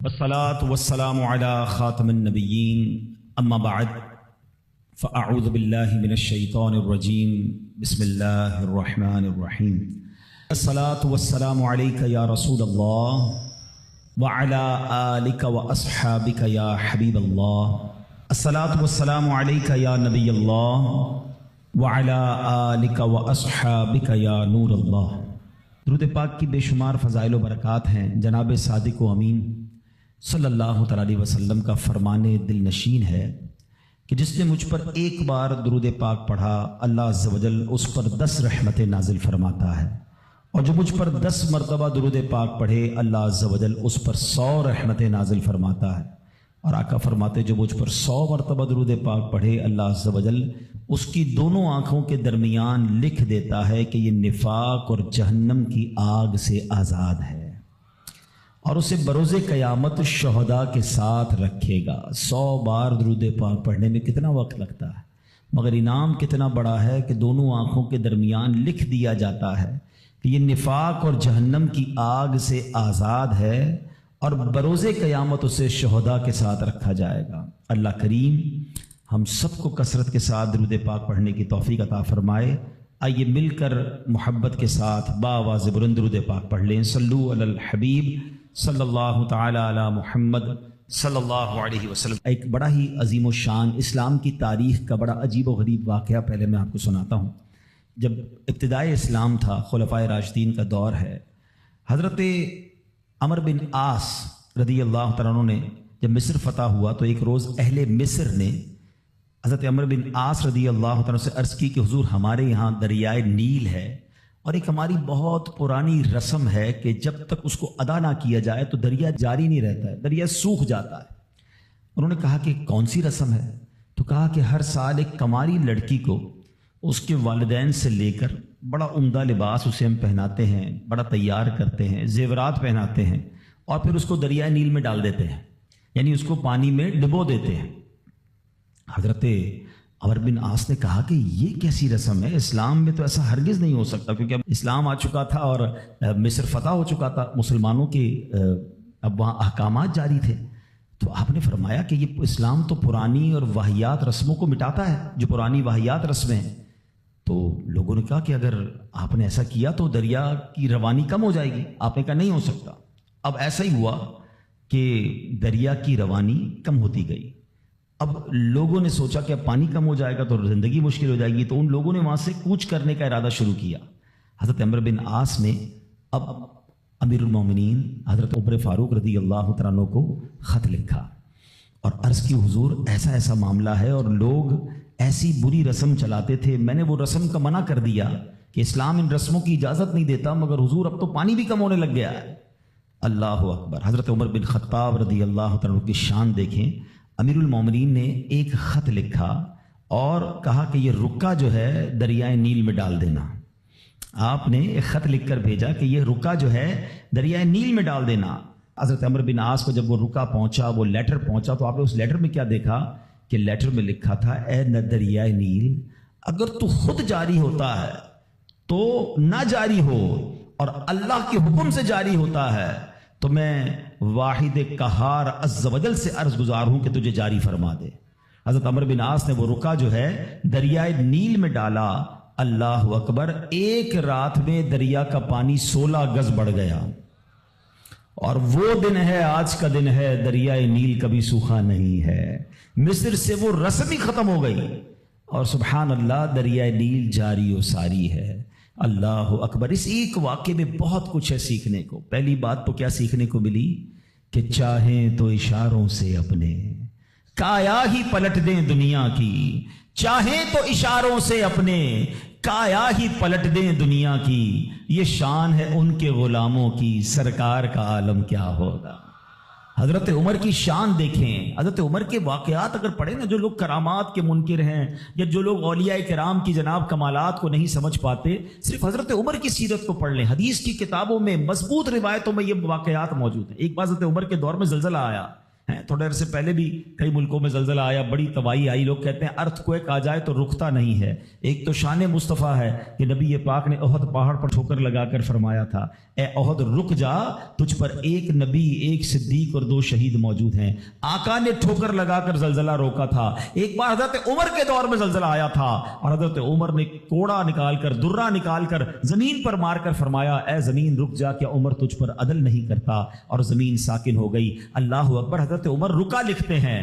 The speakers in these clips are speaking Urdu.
والصلاة والسلام على خاتم النبيين أما بعد فأعوذ بالله من الشيطان الرجيم بسم الله الرحمن الرحيم الصلاة والسلام عليك يا رسول الله وعلى آلك وأصحابك يا حبيب الله الصلاة والسلام عليك يا نبي الله وعلى آلك وأصحابك يا نور الله۔ درود پاک کی بے شمار فضائل و برکات ہیں۔ جناب صادق و امین صلی اللہ تعالی علیہ وسلم کا فرمان دل نشین ہے کہ جس نے مجھ پر ایک بار درود پاک پڑھا اللہ عز و جل اس پر 10 رحمتیں نازل فرماتا ہے، اور جو مجھ پر 10 مرتبہ درود پاک پڑھے اللہ عز و جل اس پر 100 رحمتیں نازل فرماتا ہے۔ اور آقا فرماتے جو مجھ پر 100 مرتبہ درود پاک پڑھے اللہ عز و جل اس کی دونوں آنکھوں کے درمیان لکھ دیتا ہے کہ یہ نفاق اور جہنم کی آگ سے آزاد ہے، اور اسے بروز قیامت شہداء کے ساتھ رکھے گا۔ 100 بار درود پاک پڑھنے میں کتنا وقت لگتا ہے، مگر انعام کتنا بڑا ہے کہ دونوں آنکھوں کے درمیان لکھ دیا جاتا ہے کہ یہ نفاق اور جہنم کی آگ سے آزاد ہے، اور بروز قیامت اسے شہداء کے ساتھ رکھا جائے گا۔ اللہ کریم ہم سب کو کثرت کے ساتھ درود پاک پڑھنے کی توفیق عطا فرمائے۔ آئیے مل کر محبت کے ساتھ بآواز بلند درود پاک پڑھ لیں۔ صلو علی الحبیب صلی اللہ تعالی علی محمد صلی اللہ علیہ وسلم۔ ایک بڑا ہی عظیم و شان اسلام کی تاریخ کا بڑا عجیب و غریب واقعہ پہلے میں آپ کو سناتا ہوں۔ جب ابتدائے اسلام تھا، خلفائے راشدین کا دور ہے، حضرت عمر بن عاص رضی اللہ تعالیٰ عنہ نے جب مصر فتح ہوا تو ایک روز اہل مصر نے حضرت عمر بن عاص رضی اللہ تعالیٰ سے عرض کی کہ حضور ہمارے یہاں دریائے نیل ہے، اور ایک ہماری بہت پرانی رسم ہے کہ جب تک اس کو ادا نہ کیا جائے تو دریا جاری نہیں رہتا ہے، دریا سوکھ جاتا ہے۔ انہوں نے کہا کہ کون سی رسم ہے؟ تو کہا کہ ہر سال ایک کماری لڑکی کو اس کے والدین سے لے کر بڑا عمدہ لباس اسے ہم پہناتے ہیں، بڑا تیار کرتے ہیں، زیورات پہناتے ہیں، اور پھر اس کو دریائے نیل میں ڈال دیتے ہیں، یعنی اس کو پانی میں ڈبو دیتے ہیں۔ حضرت عمر بن عاص نے کہا کہ یہ کیسی رسم ہے، اسلام میں تو ایسا ہرگز نہیں ہو سکتا، کیونکہ اب اسلام آ چکا تھا اور مصر فتح ہو چکا تھا، مسلمانوں کے اب وہاں احکامات جاری تھے۔ تو آپ نے فرمایا کہ یہ اسلام تو پرانی اور واہیات رسموں کو مٹاتا ہے، جو پرانی واہیات رسمیں ہیں۔ تو لوگوں نے کہا کہ اگر آپ نے ایسا کیا تو دریا کی روانی کم ہو جائے گی۔ آپ نے کہا نہیں ہو سکتا۔ اب ایسا ہی ہوا کہ دریا کی روانی کم ہوتی گئی۔ اب لوگوں نے سوچا کہ اب پانی کم ہو جائے گا تو زندگی مشکل ہو جائے گی، تو ان لوگوں نے وہاں سے کوچ کرنے کا ارادہ شروع کیا۔ حضرت عمر بن عاص نے اب امیر المومنین حضرت عمر فاروق رضی اللہ تعالیٰ عنہ کو خط لکھا اور عرض کی حضور ایسا ایسا معاملہ ہے، اور لوگ ایسی بری رسم چلاتے تھے، میں نے وہ رسم کا منع کر دیا کہ اسلام ان رسموں کی اجازت نہیں دیتا، مگر حضور اب تو پانی بھی کم ہونے لگ گیا ہے۔ اللہ اکبر۔ حضرت عمر بن خطاب رضی اللہ تعالیٰ عنہ کی شان دیکھیں۔ امیر المومنین نے ایک خط لکھا اور کہا کہ یہ رکا جو ہے دریائے نیل میں ڈال دینا۔ آپ نے ایک خط لکھ کر بھیجا کہ یہ رکا جو ہے دریائے نیل میں ڈال دینا۔ حضرت عمر بن عاص کو جب وہ رکا پہنچا، وہ لیٹر پہنچا، تو آپ نے اس لیٹر میں کیا دیکھا کہ لیٹر میں لکھا تھا اے دریائے نیل، اگر تو خود جاری ہوتا ہے تو نہ جاری ہو، اور اللہ کے حکم سے جاری ہوتا ہے تو میں واحد قہار عز و جل سے عرض گزار ہوں کہ تجھے جاری فرما دے۔ حضرت عمر بن عاص نے وہ رکا جو ہے دریائے نیل میں ڈالا۔ اللہ اکبر۔ ایک رات میں دریا کا پانی 16 گز بڑھ گیا، اور وہ دن ہے، آج کا دن ہے، دریائے نیل کبھی سوکھا نہیں ہے۔ مصر سے وہ رسم ہی ختم ہو گئی، اور سبحان اللہ دریائے نیل جاری و ساری ہے۔ اللہ اکبر۔ اس ایک واقعے میں بہت کچھ ہے سیکھنے کو۔ پہلی بات تو کیا سیکھنے کو ملی کہ چاہیں تو اشاروں سے اپنے کایا ہی پلٹ دیں دنیا کی، چاہیں تو اشاروں سے اپنے کایا ہی پلٹ دیں دنیا کی، یہ شان ہے ان کے غلاموں کی، سرکار کا عالم کیا ہوگا۔ حضرت عمر کی شان دیکھیں۔ حضرت عمر کے واقعات اگر پڑھیں نا، جو لوگ کرامات کے منکر ہیں یا جو لوگ اولیاء کرام کی جناب کمالات کو نہیں سمجھ پاتے، صرف حضرت عمر کی سیرت کو پڑھ لیں۔ حدیث کی کتابوں میں مضبوط روایتوں میں یہ واقعات موجود ہیں۔ ایک بار حضرت عمر کے دور میں زلزلہ آیا، تھوڑے عرصے پہلے بھی کئی ملکوں میں زلزلہ آیا، بڑی تباہی آئی. لوگ کہتے ہیں ارتھ کویک آ جائے تو رکتا نہیں ہے. ایک تو شان مصطفیٰ ہے کہ نبی پاک نے احد پہاڑ پر ٹھوکر لگا کر فرمایا تھا اے احد رک جا، تجھ پر ایک نبی، ایک صدیق اور 2 شہید موجود ہیں. آقا نے ٹھوکر لگا کر زلزلہ روکا تھا. ایک بار حضرت عمر کے دور میں زلزلہ آیا تھا اور حضرت عمر نے کوڑا نکال کر، درہ نکال کر زمین پر مار کر فرمایا اے زمین رک جا، کیا عمر تجھ پر عدل نہیں کرتا؟ اور زمین ساکن ہو گئی. اللہ اکبر. حضرت عمر رکا لکھتے ہیں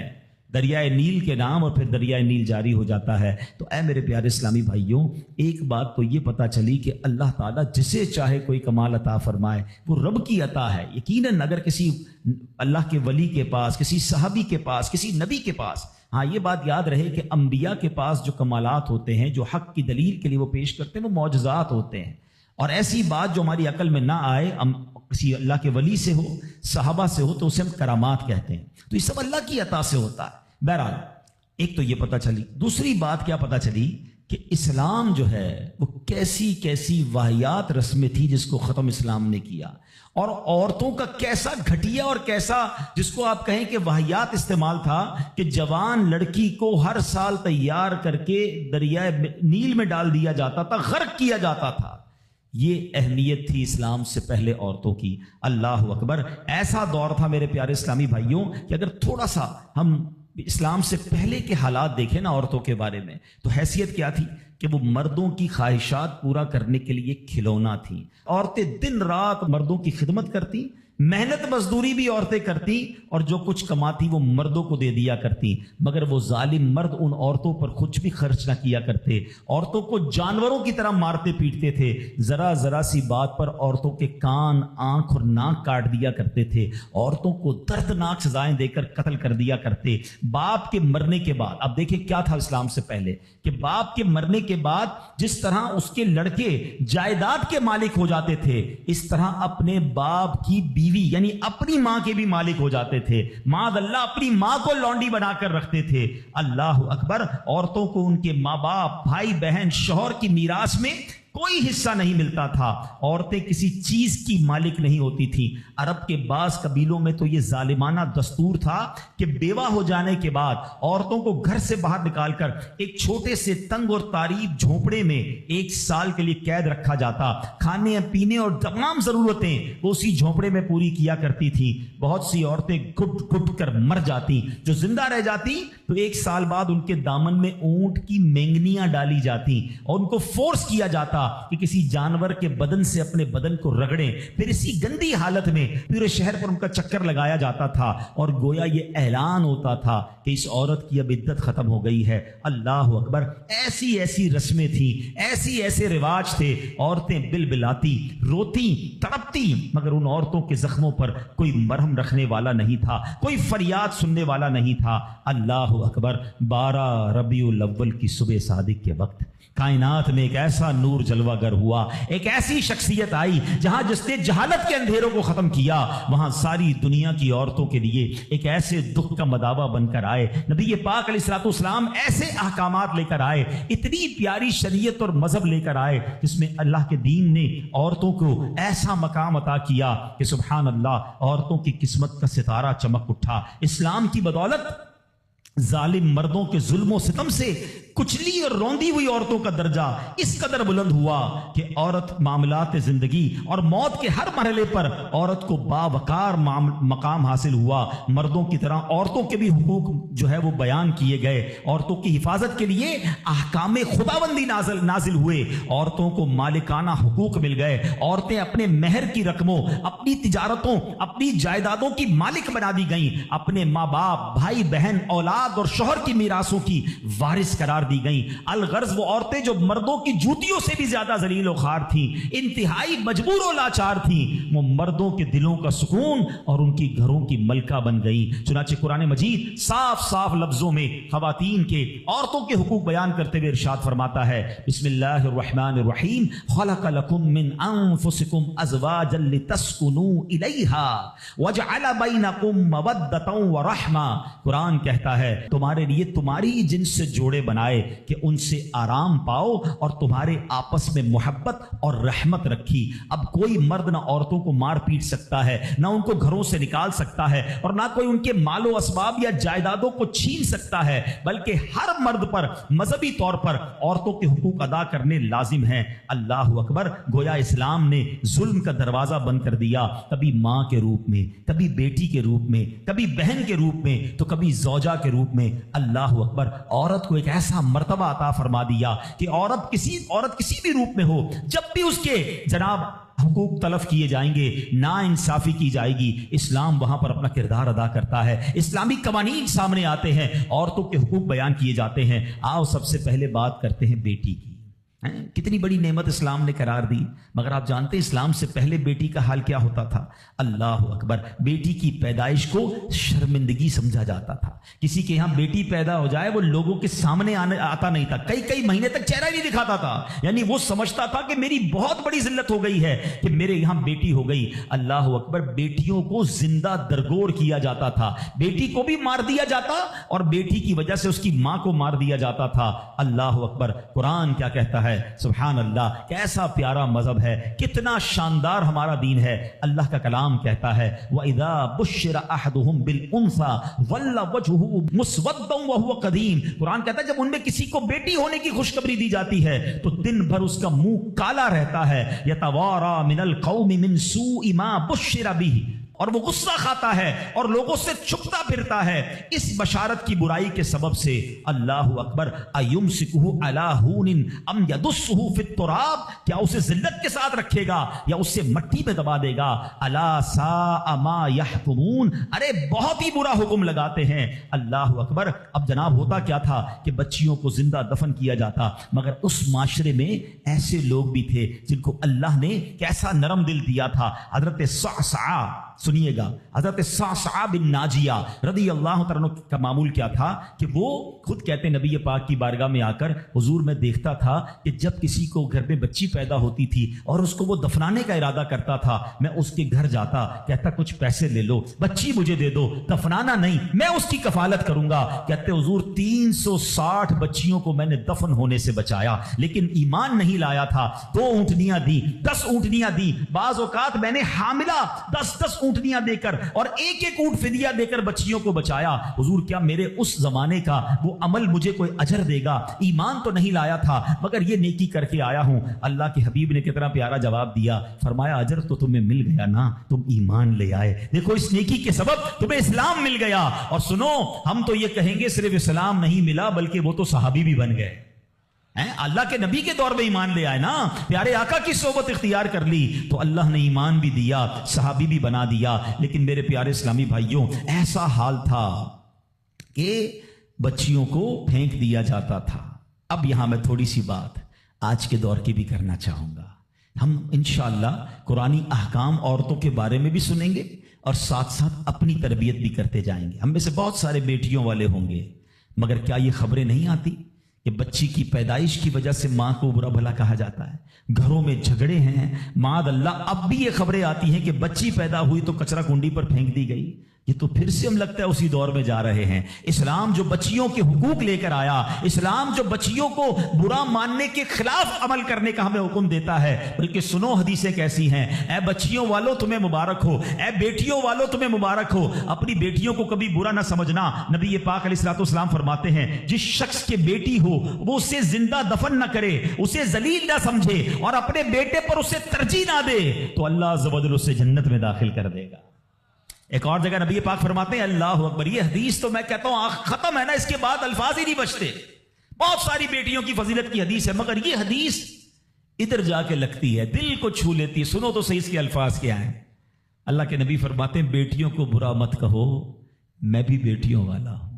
دریائے نیل کے نام، اور پھر دریائے نیل جاری ہو جاتا ہے. تو اے میرے پیارے اسلامی بھائیوں، ایک بات تو یہ پتہ چلی کہ اللہ تعالیٰ جسے چاہے کوئی کمال عطا فرمائے، وہ رب کی عطا ہے. یقیناً اگر کسی اللہ کے ولی کے پاس، کسی صحابی کے پاس، کسی نبی کے پاس، ہاں یہ بات یاد رہے کہ انبیاء کے پاس جو کمالات ہوتے ہیں، جو حق کی دلیل کے لیے وہ پیش کرتے ہیں، وہ معجزات ہوتے ہیں. اور ایسی بات جو ہماری عقل میں نہ آئے، کسی اللہ کے ولی سے ہو، صحابہ سے ہو، تو اسے ہم کرامات کہتے ہیں. تو یہ سب اللہ کی عطا سے ہوتا ہے. بہرحال ایک تو یہ پتہ چلی. دوسری بات کیا پتہ چلی کہ اسلام جو ہے وہ کیسی کیسی واہیات رسمیں تھی جس کو ختم اسلام نے کیا، اور عورتوں کا کیسا گھٹیا اور کیسا جس کو آپ کہیں کہ واہیات استعمال تھا کہ جوان لڑکی کو ہر سال تیار کر کے دریائے نیل میں ڈال دیا جاتا تھا، غرق کیا جاتا تھا. یہ اہمیت تھی اسلام سے پہلے عورتوں کی. اللہ اکبر. ایسا دور تھا میرے پیارے اسلامی بھائیوں کہ اگر تھوڑا سا ہم اسلام سے پہلے کے حالات دیکھیں نا عورتوں کے بارے میں، تو حیثیت کیا تھی کہ وہ مردوں کی خواہشات پورا کرنے کے لیے کھلونا تھی. عورتیں دن رات مردوں کی خدمت کرتی، محنت مزدوری بھی عورتیں کرتی، اور جو کچھ کماتی وہ مردوں کو دے دیا کرتی. مگر وہ ظالم مرد ان عورتوں پر کچھ بھی خرچ نہ کیا کرتے، عورتوں کو جانوروں کی طرح مارتے پیٹتے تھے. ذرا ذرا سی بات پر عورتوں کے کان، آنکھ اور ناک کاٹ دیا کرتے تھے. عورتوں کو دردناک سزائیں دے کر قتل کر دیا کرتے. باپ کے مرنے کے بعد، اب دیکھیں کیا تھا اسلام سے پہلے، کہ باپ کے مرنے کے بعد جس طرح اس کے لڑکے جائیداد کے مالک ہو جاتے تھے، اس طرح اپنے باپ کی بیوی یعنی اپنی ماں کے بھی مالک ہو جاتے تھے. معاذ اللہ اپنی ماں کو لونڈی بنا کر رکھتے تھے. اللہ اکبر. عورتوں کو ان کے ماں باپ، بھائی بہن، شوہر کی میراث میں کوئی حصہ نہیں ملتا تھا. عورتیں کسی چیز کی مالک نہیں ہوتی تھی. عرب کے بعض قبیلوں میں تو یہ ظالمانہ دستور تھا کہ بیوہ ہو جانے کے بعد عورتوں کو گھر سے باہر نکال کر ایک چھوٹے سے تنگ اور تاریک جھونپڑے میں 1 سال کے لیے قید رکھا جاتا. کھانے پینے اور تمام ضرورتیں وہ اسی جھونپڑے میں پوری کیا کرتی تھی. بہت سی عورتیں گھٹ گھٹ کر مر جاتی. جو زندہ رہ جاتی تو 1 سال بعد ان کے دامن میں اونٹ کی مینگنیاں ڈالی جاتی اور ان کو فورس کیا جاتا کہ کسی جانور کے بدن سے اپنے بدن کو رگڑیں. پھر اسی گندی حالت میں پورے شہر پر ان کا چکر لگایا جاتا تھا اور گویا یہ اعلان ہوتا تھا کہ اس عورت کی اب عدت ختم ہو گئی ہے. اللہ اکبر. ایسی ایسی رسمیں تھیں، ایسے رواج تھے. عورتیں بلبلاتی، روتی، تڑپتی، مگر ان عورتوں کے زخموں پر کوئی مرہم رکھنے والا نہیں تھا، کوئی فریاد سننے والا نہیں تھا. اللہ اکبر. 12 ربیع الاول کی صبح صادق کے وقت کائنات میں ایک ایسا نور جلوہ گر ہوا، ایک ایسی شخصیت آئی جہاں جس نے جہالت کے اندھیروں کو ختم کیا، وہاں ساری دنیا کی عورتوں کے لیے ایک ایسے دکھ کا مداوا بن کر آئے. نبی پاک علیہ الصلوۃ والسلام ایسے احکامات لے کر آئے، اتنی پیاری شریعت اور مذہب لے کر آئے جس میں اللہ کے دین نے عورتوں کو ایسا مقام عطا کیا کہ سبحان اللہ، عورتوں کی قسمت کا ستارہ چمک اٹھا. اسلام کی بدولت ظالم مردوں کے ظلم و ستم سے کچلی اور روندی ہوئی عورتوں کا درجہ اس قدر بلند ہوا کہ عورت معاملات زندگی اور موت کے ہر مرحلے پر عورت کو باوقار مقام حاصل ہوا. مردوں کی طرح عورتوں کے بھی حقوق جو ہے وہ بیان کیے گئے. عورتوں کی حفاظت کے لیے احکام خداوندی نازل ہوئے. عورتوں کو مالکانہ حقوق مل گئے. عورتیں اپنے مہر کی رقموں، اپنی تجارتوں، اپنی جائیدادوں کی مالک بنا دی گئیں. اپنے ماں باپ، بھائی بہن، اولاد اور شوہر کی میراثوں کی وارث قرار دی گئیں. الغرض وہ عورتیں جو مردوں کی جوتیوں سے بھی زیادہ ذلیل و خوار تھیں، انتہائی مجبور و لاچار تھیں، وہ مردوں کے دلوں کا سکون اور ان کی گھروں کی ملکہ بن گئیں. چنانچہ قرآن مجید صاف صاف لفظوں میں خواتین کے، عورتوں کے حقوق بیان کرتے ہوئے ارشاد فرماتا ہے، بسم اللہ الرحمن الرحیم، خلق لکم من انفسکم ازواجا لتسکنوا الیہا وجعل بینکم مودۃ ورحمہ. قرآن کہتا ہے تمہارے لیے تمہاری جنس سے جوڑے بنائے لائے کہ ان سے آرام پاؤ اور تمہارے آپس میں محبت اور رحمت رکھی۔ اب کوئی مرد نہ عورتوں کو مار پیٹ سکتا ہے، نہ ان کو گھروں سے نکال سکتا ہے، اور نہ کوئی ان کے مال و اسباب یا جائیدادوں کو چھین سکتا ہے، بلکہ ہر مرد پر مذہبی طور پر عورتوں کے حقوق ادا کرنے لازم ہیں۔ اللہ اکبر! گویا اسلام نے ظلم کا دروازہ بند کر دیا، کبھی ماں کے روپ میں، کبھی بیٹی کے روپ میں، کبھی بہن کے روپ میں، تو کبھی زوجہ کے روپ میں۔ اللہ اکبر! عورت کو ایک ایسا مرتبہ عطا فرما دیا کہ عورت کسی بھی روپ میں ہو، جب بھی اس کے جناب حقوق تلف کیے جائیں گے، نا انصافی کی جائے گی، اسلام وہاں پر اپنا کردار ادا کرتا ہے۔ اسلامی قوانین سامنے آتے ہیں، عورتوں کے حقوق بیان کیے جاتے ہیں۔ آؤ سب سے پہلے بات کرتے ہیں بیٹی کی۔ کتنی بڑی نعمت اسلام نے قرار دی، مگر آپ جانتے ہیں اسلام سے پہلے بیٹی کا حال کیا ہوتا تھا؟ اللہ اکبر! بیٹی کی پیدائش کو شرمندگی سمجھا جاتا تھا۔ کسی کے یہاں بیٹی پیدا ہو جائے وہ لوگوں کے سامنے آتا نہیں تھا، کئی مہینے تک چہرہ نہیں دکھاتا تھا، یعنی وہ سمجھتا تھا کہ میری بہت بڑی ذلت ہو گئی ہے کہ میرے یہاں بیٹی ہو گئی۔ اللہ اکبر! بیٹیوں کو زندہ درگور کیا جاتا تھا، بیٹی کو بھی مار دیا جاتا اور بیٹی کی وجہ سے اس کی ماں کو مار دیا جاتا تھا۔ اللہ اکبر! قرآن کیا کہتا ہے؟ سبحان اللہ! کیسا پیارا مذہب ہے، کتنا شاندار ہمارا دین ہے۔ اللہ کا کلام کہتا ہے وَإِذَا بُشِّرَ أَحَدُهُمْ بِالْأُنثَىٰ ظَلَّ وَجْهُهُ مُسْوَدًّا وَهُوَ كَظِيمٌ۔ قرآن کہتا ہے جب ان میں کسی کو بیٹی ہونے کی خوشخبری دی جاتی ہے تو دن بھر اس کا منہ کالا رہتا ہے، يَتَوَارَىٰ مِنَ الْقَوْمِ مِنْ سُوءِ مَا بُشِّرَ بِهِ، اور وہ غصہ کھاتا ہے اور لوگوں سے چھپتا پھرتا ہے اس بشارت کی برائی کے سبب سے۔ اللہ اکبر! اَيُمْسِكُهُ عَلَىٰ هُونٍ أَمْ يَدُسُّهُ فِي التُّرَابِ، کیا اسے ذلت کے ساتھ رکھے گا یا اسے مٹی میں دبا دے گا؟ أَلَا سَاءَ مَا يَحْكُمُونَ، ارے بہت ہی برا حکم لگاتے ہیں۔ اللہ اکبر! اب جناب ہوتا کیا تھا کہ بچیوں کو زندہ دفن کیا جاتا، مگر اس معاشرے میں ایسے لوگ بھی تھے جن کو اللہ نے کیسا نرم دل دیا تھا۔ حضرت صعصعہ، سنیے گا، حضرت صعصعہ بن ناجیہ رضی اللہ تعالیٰ عنہ کا معمول کیا تھا کہ وہ خود کہتے ہیں نبی پاک کی بارگاہ میں آ کر حضور میں دیکھتا تھا کہ جب کسی کو گھر میں بچی پیدا ہوتی تھی اور اس کو وہ دفنانے کا ارادہ کرتا تھا، میں اس کے گھر جاتا، کہتا کچھ پیسے لے لو، بچی مجھے دے دو، دفنانا نہیں، میں اس کی کفالت کروں گا۔ کہتے حضور 360 بچیوں کو میں نے دفن ہونے سے بچایا، لیکن ایمان نہیں لایا تھا۔ 2 اونٹنیاں دی، 10 اونٹنیاں دی، بعض اوقات میں نے حاملہ 10 اونٹنیاں دے کر اور ایک اونٹ فدیہ دے کر بچیوں کو بچایا۔ حضور کیا میرے اس زمانے کا وہ عمل مجھے کوئی اجر دے گا؟ ایمان تو نہیں لایا تھا مگر یہ نیکی کر کے آیا ہوں۔ اللہ کے حبیب نے کتنا پیارا جواب دیا، فرمایا اجر تو تمہیں مل گیا نا، تم ایمان لے آئے، دیکھو اس نیکی کے سبب تمہیں اسلام مل گیا۔ اور سنو، ہم تو یہ کہیں گے صرف اسلام نہیں ملا بلکہ وہ تو صحابی بھی بن گئے، اللہ کے نبی کے دور میں ایمان لے آئے نا، پیارے آقا کی صحبت اختیار کر لی تو اللہ نے ایمان بھی دیا، صحابی بھی بنا دیا۔ لیکن میرے پیارے اسلامی بھائیوں، ایسا حال تھا کہ بچیوں کو پھینک دیا جاتا تھا۔ اب یہاں میں تھوڑی سی بات آج کے دور کی بھی کرنا چاہوں گا۔ ہم انشاءاللہ قرآنی احکام عورتوں کے بارے میں بھی سنیں گے اور ساتھ ساتھ اپنی تربیت بھی کرتے جائیں گے۔ ہم میں سے بہت سارے بیٹیوں والے ہوں گے، مگر کیا یہ خبریں نہیں آتی کہ بچی کی پیدائش کی وجہ سے ماں کو برا بھلا کہا جاتا ہے، گھروں میں جھگڑے ہیں، معاذ اللہ اب بھی یہ خبریں آتی ہیں کہ بچی پیدا ہوئی تو کچرا کنڈی پر پھینک دی گئی۔ یہ تو پھر سے ہم لگتا ہے اسی دور میں جا رہے ہیں۔ اسلام جو بچیوں کے حقوق لے کر آیا، اسلام جو بچیوں کو برا ماننے کے خلاف عمل کرنے کا ہمیں حکم دیتا ہے، بلکہ سنو حدیثیں کیسی ہیں۔ اے بچیوں والو تمہیں مبارک ہو، اے بیٹیوں والو تمہیں مبارک ہو، اپنی بیٹیوں کو کبھی برا نہ سمجھنا۔ نبی پاک علیہ الصلوۃ والسلام فرماتے ہیں جس شخص کے بیٹی ہو وہ اسے زندہ دفن نہ کرے، اسے ذلیل نہ سمجھے اور اپنے بیٹے پر اسے ترجیح نہ دے تو اللہ عز و جل اسے جنت میں داخل کر دے گا۔ ایک اور جگہ نبی پاک فرماتے ہیں اللہ اکبر، یہ حدیث تو میں کہتا ہوں ختم ہے نا، اس کے بعد الفاظ ہی نہیں بچتے۔ بہت ساری بیٹیوں کی فضیلت کی حدیث ہے مگر یہ حدیث ادھر جا کے لگتی ہے، دل کو چھو لیتی ہے۔ سنو تو صحیح اس کے الفاظ کیا ہیں۔ اللہ کے نبی فرماتے ہیں بیٹیوں کو برا مت کہو، میں بھی بیٹیوں والا ہوں۔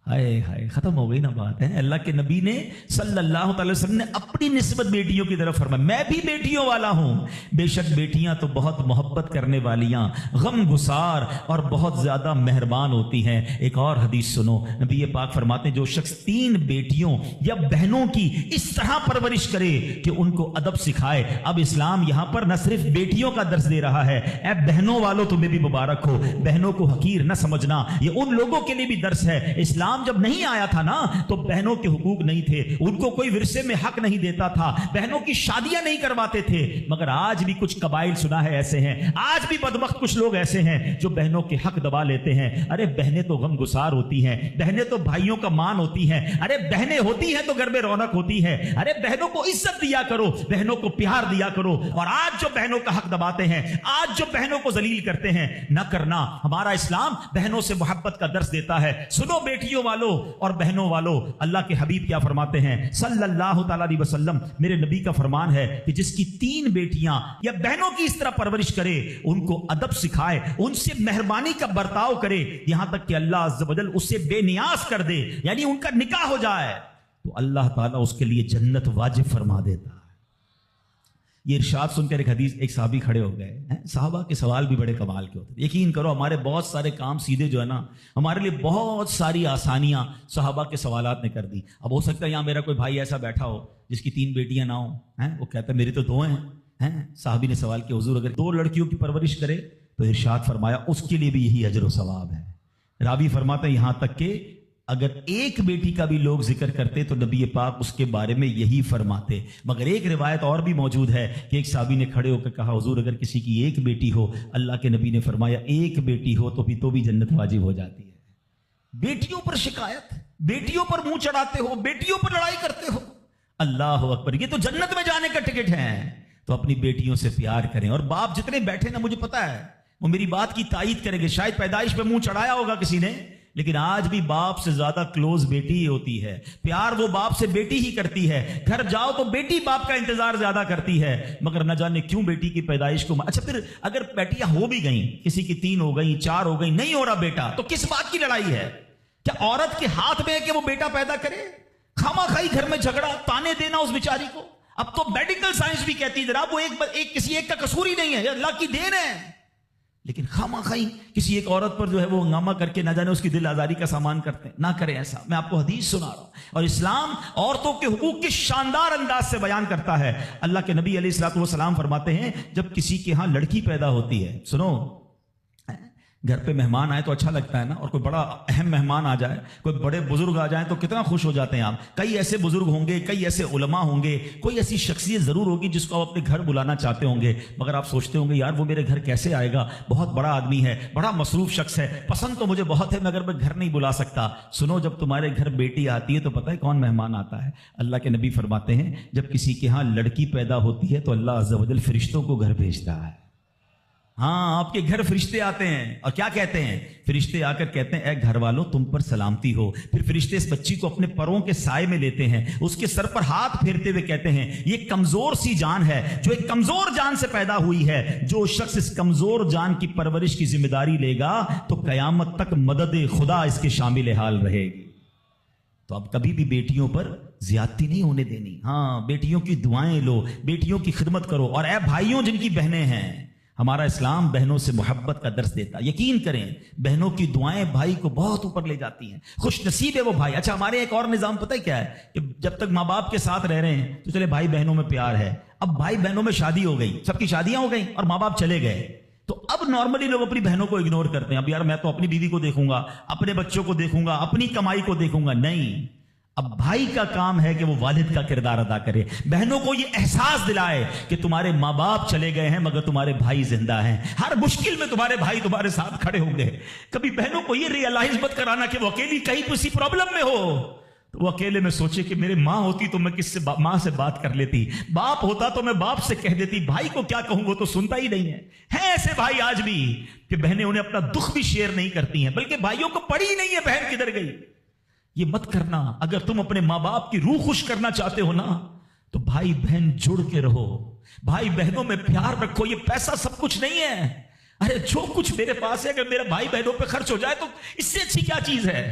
ہائے ہائے، ختم ہو گئی نا بات ہے۔ اللہ کے نبی نے صلی اللہ تعالی وسلم نے اپنی نسبت بیٹیوں کی طرف فرمایا میں بھی بیٹیوں والا ہوں۔ بے شک بیٹیاں تو بہت محبت کرنے والیاں، غم گسار اور بہت زیادہ مہربان ہوتی ہیں۔ ایک اور حدیث سنو، نبی پاک فرماتے ہیں جو شخص 3 بیٹیوں یا بہنوں کی اس طرح پرورش کرے کہ ان کو ادب سکھائے۔ اب اسلام یہاں پر نہ صرف بیٹیوں کا درس دے رہا ہے، اے بہنوں والوں تمہیں بھی مبارک ہو، بہنوں کو حقیر نہ سمجھنا، یہ ان لوگوں کے لیے بھی درس ہے۔ اسلام اسلام جب نہیں آیا تھا نا تو بہنوں کے حقوق نہیں تھے, ان کو کوئی ورثے میں حق نہیں دیتا تھا, بہنوں کی شادیاں نہیں کرواتے تھے. مگر آج بھی کچھ قبائل سنا ہے ایسے ہیں, آج بھی بدبخت کچھ لوگ ایسے ہیں جو بہنوں کے حق دبا لیتے ہیں. ارے بہنیں تو غم گسار ہوتی ہیں, بہنیں تو بھائیوں کا مان ہوتی ہیں, ارے بہنیں ہوتی ہیں تو گھر میں رونق ہوتی ہے. ارے بہنوں کو عزت دیا کرو, بہنوں کو پیار دیا کرو. اور آج جو بہنوں کا حق دباتے ہیں, آج جو بہنوں کو ذلیل کرتے ہیں, نہ کرنا. ہمارا اسلام بہنوں سے محبت کا درس دیتا ہے. سنو بیٹیوں والو اور بہنوں والو, اللہ کے حبیب کیا فرماتے ہیں صلی اللہ تعالی علیہ وسلم, میرے نبی کا فرمان ہے کہ جس کی 3 بیٹیاں یا بہنوں کی اس طرح پرورش کرے, ان کو ادب سکھائے, ان سے مہربانی کا برتاؤ کرے, یہاں تک کہ اللہ عز و جل اس سے بے نیاز کر دے, یعنی ان کا نکاح ہو جائے, تو اللہ تعالیٰ اس کے لیے جنت واجب فرما دیتا ہے. یہ ارشاد سن کر ایک صحابی کھڑے ہو گئے. صحابہ کے سوال بھی بڑے کمال کے ہوتے ہیں. یقین کرو ہمارے بہت سارے کام سیدھے جو ہے نا, ہمارے لیے بہت ساری آسانیاں صحابہ کے سوالات نے کر دی. اب ہو سکتا ہے یہاں میرا کوئی بھائی ایسا بیٹھا ہو جس کی 3 بیٹیاں نہ ہوں, وہ کہتا ہے میری تو 2 ہیں. صحابی نے سوال کیا, حضور اگر 2 لڑکیوں کی پرورش کرے تو ارشاد فرمایا اس کے لیے بھی یہی اجر و ثواب ہے. راوی فرماتا ہے یہاں تک کہ اگر ایک بیٹی کا بھی لوگ ذکر کرتے تو نبی پاک اس کے بارے میں یہی فرماتے. مگر ایک روایت اور بھی موجود ہے کہ ایک صحابی نے کھڑے ہو کر کہا حضور اگر کسی کی 1 بیٹی ہو, اللہ کے نبی نے فرمایا 1 بیٹی ہو تو بھی جنت واجب ہو جاتی ہے. بیٹیوں پر شکایت, بیٹیوں پر منہ چڑھاتے ہو, بیٹیوں پر لڑائی کرتے ہو, اللہ اکبر, یہ تو جنت میں جانے کا ٹکٹ ہے. تو اپنی بیٹیوں سے پیار کریں. اور باپ جتنے بیٹھے نا, مجھے پتا ہے وہ میری بات کی تائید کریں گے, شاید پیدائش پہ منہ چڑھایا ہوگا کسی نے, لیکن آج بھی باپ سے زیادہ کلوز بیٹی ہی ہوتی ہے. پیار وہ باپ سے بیٹی ہی کرتی ہے. گھر جاؤ تو بیٹی باپ کا انتظار زیادہ کرتی ہے. مگر نہ جانے کیوں بیٹی کی پیدائش کو اچھا پھر اگر بیٹیاں ہو بھی گئیں, کسی کی 3 ہو گئیں, 4 ہو گئیں, نہیں ہو رہا بیٹا, تو کس بات کی لڑائی ہے؟ کیا عورت کے ہاتھ میں ہے کہ وہ بیٹا پیدا کرے؟ خامہ خائی گھر میں جھگڑا, تانے دینا اس بیچاری کو. اب تو میڈیکل سائنس بھی کہتی ہے جناب وہ کسی ایک کا قصور ہی نہیں ہے, اللہ کی دین ہے. لیکن خامہ خائی کسی ایک عورت پر جو ہے وہ ہنگامہ کر کے نہ جانے اس کی دل آزاری کا سامان کرتے ہیں. نہ کریں ایسا. میں آپ کو حدیث سنا رہا ہوں, اور اسلام عورتوں کے حقوق کی شاندار انداز سے بیان کرتا ہے. اللہ کے نبی علیہ الصلوۃ والسلام فرماتے ہیں جب کسی کے ہاں لڑکی پیدا ہوتی ہے, سنو, گھر پہ مہمان آئے تو اچھا لگتا ہے نا, اور کوئی بڑا اہم مہمان آ جائے, کوئی بڑے بزرگ آ جائیں تو کتنا خوش ہو جاتے ہیں آپ. کئی ایسے بزرگ ہوں گے, کئی ایسے علماء ہوں گے, کوئی ایسی شخصیت ضرور ہوگی جس کو آپ اپنے گھر بلانا چاہتے ہوں گے, مگر آپ سوچتے ہوں گے یار وہ میرے گھر کیسے آئے گا, بہت بڑا آدمی ہے, بڑا مصروف شخص ہے, پسند تو مجھے بہت ہے مگر میں گھر نہیں بلا سکتا. سنو, جب تمہارے گھر بیٹی آتی ہے تو پتہ ہے کون مہمان آتا ہے؟ اللہ کے نبی فرماتے ہیں جب کسی کے ہاں لڑکی پیدا ہوتی ہے تو اللہ عز و جل فرشتوں کو گھر بھیجتا ہے. ہاں, آپ کے گھر فرشتے آتے ہیں اور کیا کہتے ہیں؟ فرشتے آ کر کہتے ہیں اے گھر والوں تم پر سلامتی ہو. پھر فرشتے اس بچی کو اپنے پروں کے سائے میں لیتے ہیں, اس کے سر پر ہاتھ پھیرتے ہوئے کہتے ہیں یہ کمزور سی جان ہے جو ایک کمزور جان سے پیدا ہوئی ہے, جو شخص اس کمزور جان کی پرورش کی ذمہ داری لے گا تو قیامت تک مدد خدا اس کے شامل حال رہے گی. تو اب کبھی بھی بیٹیوں پر زیادتی نہیں ہونے دینی. ہاں, بیٹیوں کی دعائیں لو, بیٹیوں کی خدمت کرو. اور اے بھائیوں جن کی بہنیں ہیں, ہمارا اسلام بہنوں سے محبت کا درس دیتا. یقین کریں بہنوں کی دعائیں بھائی کو بہت اوپر لے جاتی ہیں. خوش نصیب ہے وہ بھائی. اچھا, ہمارے ایک اور نظام پتہ ہے کیا ہے کہ جب تک ماں باپ کے ساتھ رہ رہے ہیں تو چلے بھائی بہنوں میں پیار ہے. اب بھائی بہنوں میں شادی ہو گئی, سب کی شادیاں ہو گئیں اور ماں باپ چلے گئے, تو اب نارملی لوگ اپنی بہنوں کو اگنور کرتے ہیں. اب یار میں تو اپنی بیوی کو دیکھوں گا, اپنے بچوں کو دیکھوں گا, اپنی کمائی کو دیکھوں گا. نہیں, اب بھائی کا کام ہے کہ وہ والد کا کردار ادا کرے, بہنوں کو یہ احساس دلائے کہ تمہارے ماں باپ چلے گئے ہیں مگر تمہارے بھائی زندہ ہیں, ہر مشکل میں تمہارے بھائی تمہارے ساتھ کھڑے ہوں گے. کبھی بہنوں کو یہ ریئلائز مت کرانا کہ وہ اکیلی کہیں کسی پرابلم میں ہو, تو وہ اکیلے میں سوچے کہ میرے ماں ہوتی تو میں کس سے ماں سے بات کر لیتی, باپ ہوتا تو میں باپ سے کہہ دیتی, بھائی کو کیا کہوں وہ تو سنتا ہی نہیں ہے. ہیں ایسے بھائی آج بھی کہ بہنیں انہیں اپنا دکھ بھی شیئر نہیں کرتی ہیں, بلکہ بھائیوں کو پڑی ہی نہیں ہے بہن کدھر گئی. یہ مت کرنا. اگر تم اپنے ماں باپ کی روح خوش کرنا چاہتے ہو نا تو بھائی بہن جڑ کے رہو, بھائی بہنوں میں پیار رکھو. یہ پیسہ سب کچھ نہیں ہے. ارے جو کچھ میرے پاس ہے اگر میرا بھائی بہنوں پہ خرچ ہو جائے تو اس سے اچھی کیا چیز ہے؟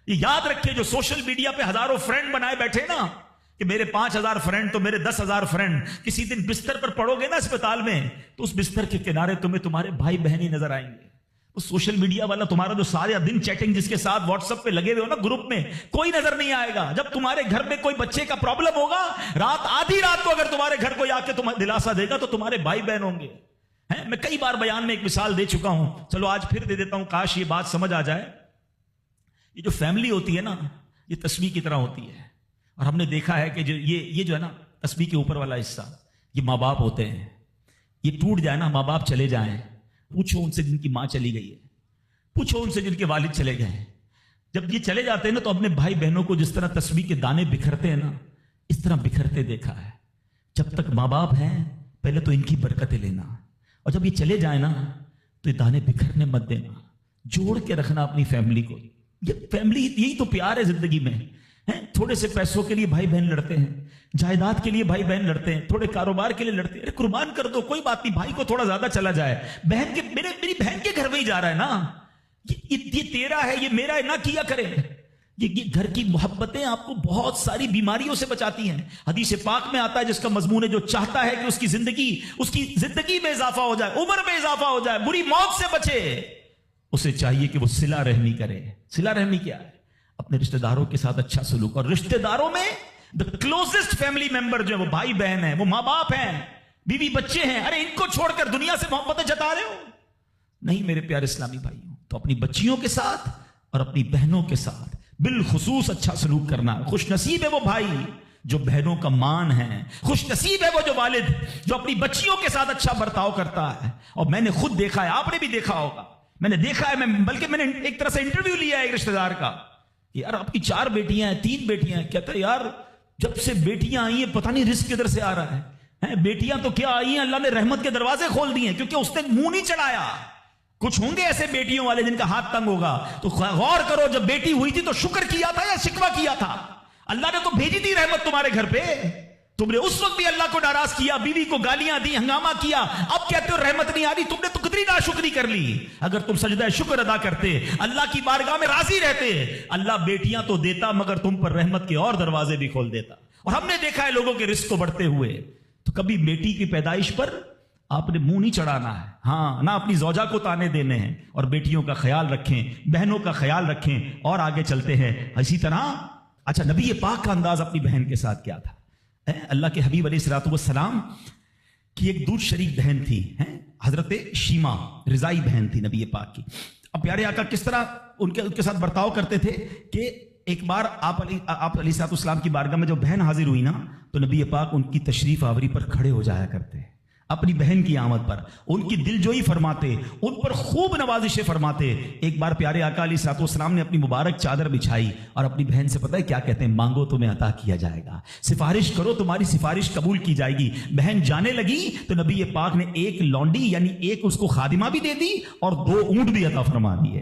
یہ یاد رکھے جو سوشل میڈیا پہ ہزاروں فرینڈ بنائے بیٹھے نا کہ میرے 5000 فرینڈ تو میرے 10,000 فرینڈ, کسی دن بستر پر پڑو گے نا اسپتال میں تو اس بستر کے کنارے تمہیں تمہارے بھائی بہن ہی نظر آئیں گے. وہ سوشل میڈیا والا تمہارا جو سارے دن چیٹنگ جس کے ساتھ واٹس ایپ پہ لگے ہوئے ہو نا گروپ میں, کوئی نظر نہیں آئے گا. جب تمہارے گھر میں کوئی بچے کا پرابلم ہوگا, رات آدھی رات کو اگر تمہارے گھر کوئی آ کے تمہیں دلاسا دے گا تو تمہارے بھائی بہن ہوں گے. میں کئی بار بیان میں ایک مثال دے چکا ہوں, چلو آج پھر دے دیتا ہوں, کاش یہ بات سمجھ آ جائے. یہ جو فیملی ہوتی ہے نا یہ تسبیح کی طرح ہوتی ہے، اور ہم نے دیکھا ہے کہ یہ جو ہے نا تسبیح کے اوپر والا حصہ یہ ماں باپ ہوتے ہیں. یہ ٹوٹ جائے نا، ماں باپ چلے جائیں، پوچھو ان سے جن کی ماں چلی گئی ہے، پوچھو ان سے جن کے والد چلے گئے ہیں. جب یہ چلے جاتے ہیں نا تو اپنے بھائی بہنوں کو جس طرح تسبیح کے دانے بکھرتے ہیں نا اس طرح بکھرتے دیکھا ہے. جب تک ماں باپ ہیں پہلے تو ان کی برکتیں لینا، اور جب یہ چلے جائیں نا تو یہ دانے بکھرنے مت دینا، جوڑ کے رکھنا اپنی فیملی کو. یہ فیملی یہی تو پیار ہے زندگی میں. تھوڑے سے پیسوں کے لیے بھائی بہن لڑتے ہیں، جائیداد کے لیے بھائی بہن لڑتے ہیں، تھوڑے کاروبار کے لیے لڑتے ہیں. ارے قربان کر دو، کوئی بات نہیں، بھائی کو تھوڑا زیادہ چلا جائے، میری بہن کے گھر میں ہی جا رہا ہے نا، یہ تیرا ہے، یہ میرا ہے، نہ کیا کرے. یہ گھر کی محبتیں آپ کو بہت ساری بیماریوں سے بچاتی ہیں. حدیث پاک میں آتا ہے جس کا مضمون ہے جو چاہتا ہے کہ اس کی زندگی میں اضافہ ہو جائے، عمر میں اضافہ ہو جائے، بری موت سے بچے، اسے چاہیے کہ وہ صلہ رحمی کرے. صلہ رحمی کیا ہے؟ اپنے رشتہ داروں کے ساتھ اچھا سلوک. اور رشتہ داروں میں the closest family member جو ہے وہ بھائی بہن ہیں، وہ ماں باپ ہیں، بیوی بچے ہیں. ارے ان کو چھوڑ کر دنیا سے محبتیں جتا رہے ہو؟ نہیں میرے پیارے اسلامی بھائیوں. تو اپنی بچیوں کے ساتھ اور اپنی بہنوں کے ساتھ بالخصوص اچھا سلوک کرنا. خوش نصیب ہے وہ بھائی جو بہنوں کا مان ہے، خوش نصیب ہے وہ جو والد جو اپنی بچیوں کے ساتھ اچھا برتاؤ کرتا ہے. اور میں نے خود دیکھا ہے، آپ نے بھی دیکھا ہوگا، میں نے دیکھا ہے، بلکہ میں نے ایک طرح سے انٹرویو لیا ہے ایک رشتہ دار کا. یار آپ کی 4 بیٹیاں ہیں، 3 بیٹیاں ہیں. کہتا ہے یار جب سے بیٹیاں آئی ہیں پتہ نہیں رزق کدھر سے آ رہا ہے. بیٹیاں تو کیا آئی ہیں، اللہ نے رحمت کے دروازے کھول دیے ہیں، کیونکہ اس نے منہ نہیں چڑھایا. کچھ ہوں گے ایسے بیٹیوں والے جن کا ہاتھ تنگ ہوگا، تو غور کرو جب بیٹی ہوئی تھی تو شکر کیا تھا یا شکوہ کیا تھا؟ اللہ نے تو بھیجی تھی رحمت تمہارے گھر پہ، تم نے اس وقت بھی اللہ کو ناراض کیا، بیوی کو گالیاں دی، ہنگامہ کیا، اب کہتے ہو رحمت نہیں آ رہی. تم نے تو کتنی ناشکری کر لی. اگر تم سجدہ شکر ادا کرتے، اللہ کی بارگاہ میں راضی رہتے، اللہ بیٹیاں تو دیتا مگر تم پر رحمت کے اور دروازے بھی کھول دیتا. اور ہم نے دیکھا ہے لوگوں کے رزق کو بڑھتے ہوئے. تو کبھی بیٹی کی پیدائش پر آپ نے منہ نہیں چڑھانا ہے، ہاں نہ اپنی زوجہ کو تانے دینے ہیں. اور بیٹیوں کا خیال رکھیں، بہنوں کا خیال رکھیں. اور آگے چلتے ہیں اسی طرح. اچھا نبی پاک کا انداز اپنی بہن کے ساتھ کیا تھا؟ اللہ کے حبیب علیہ الصلوۃ والسلام کی ایک دودھ شریک بہن تھی، حضرت شیما، رضائی بہن تھی نبی پاک کی. اب پیارے آقا کس طرح ان کے ساتھ برتاؤ کرتے تھے کہ ایک بار آپ علیہ الصلوۃ والسلام کی بارگاہ میں جب بہن حاضر ہوئی نا تو نبی پاک ان کی تشریف آوری پر کھڑے ہو جایا کرتے، اپنی بہن کی آمد پر ان کی دل جوئی فرماتے، ان پر خوب نوازشیں فرماتے. ایک بار پیارے آقا علیہ الصلوۃ والسلام نے اپنی مبارک چادر بچھائی اور اپنی بہن سے پتہ ہے کیا کہتے ہیں؟ مانگو تمہیں عطا کیا جائے گا، سفارش کرو تمہاری سفارش قبول کی جائے گی. بہن جانے لگی تو نبی پاک نے ایک لونڈی یعنی ایک اس کو خادمہ بھی دے دی اور 2 اونٹ بھی عطا فرما دیے.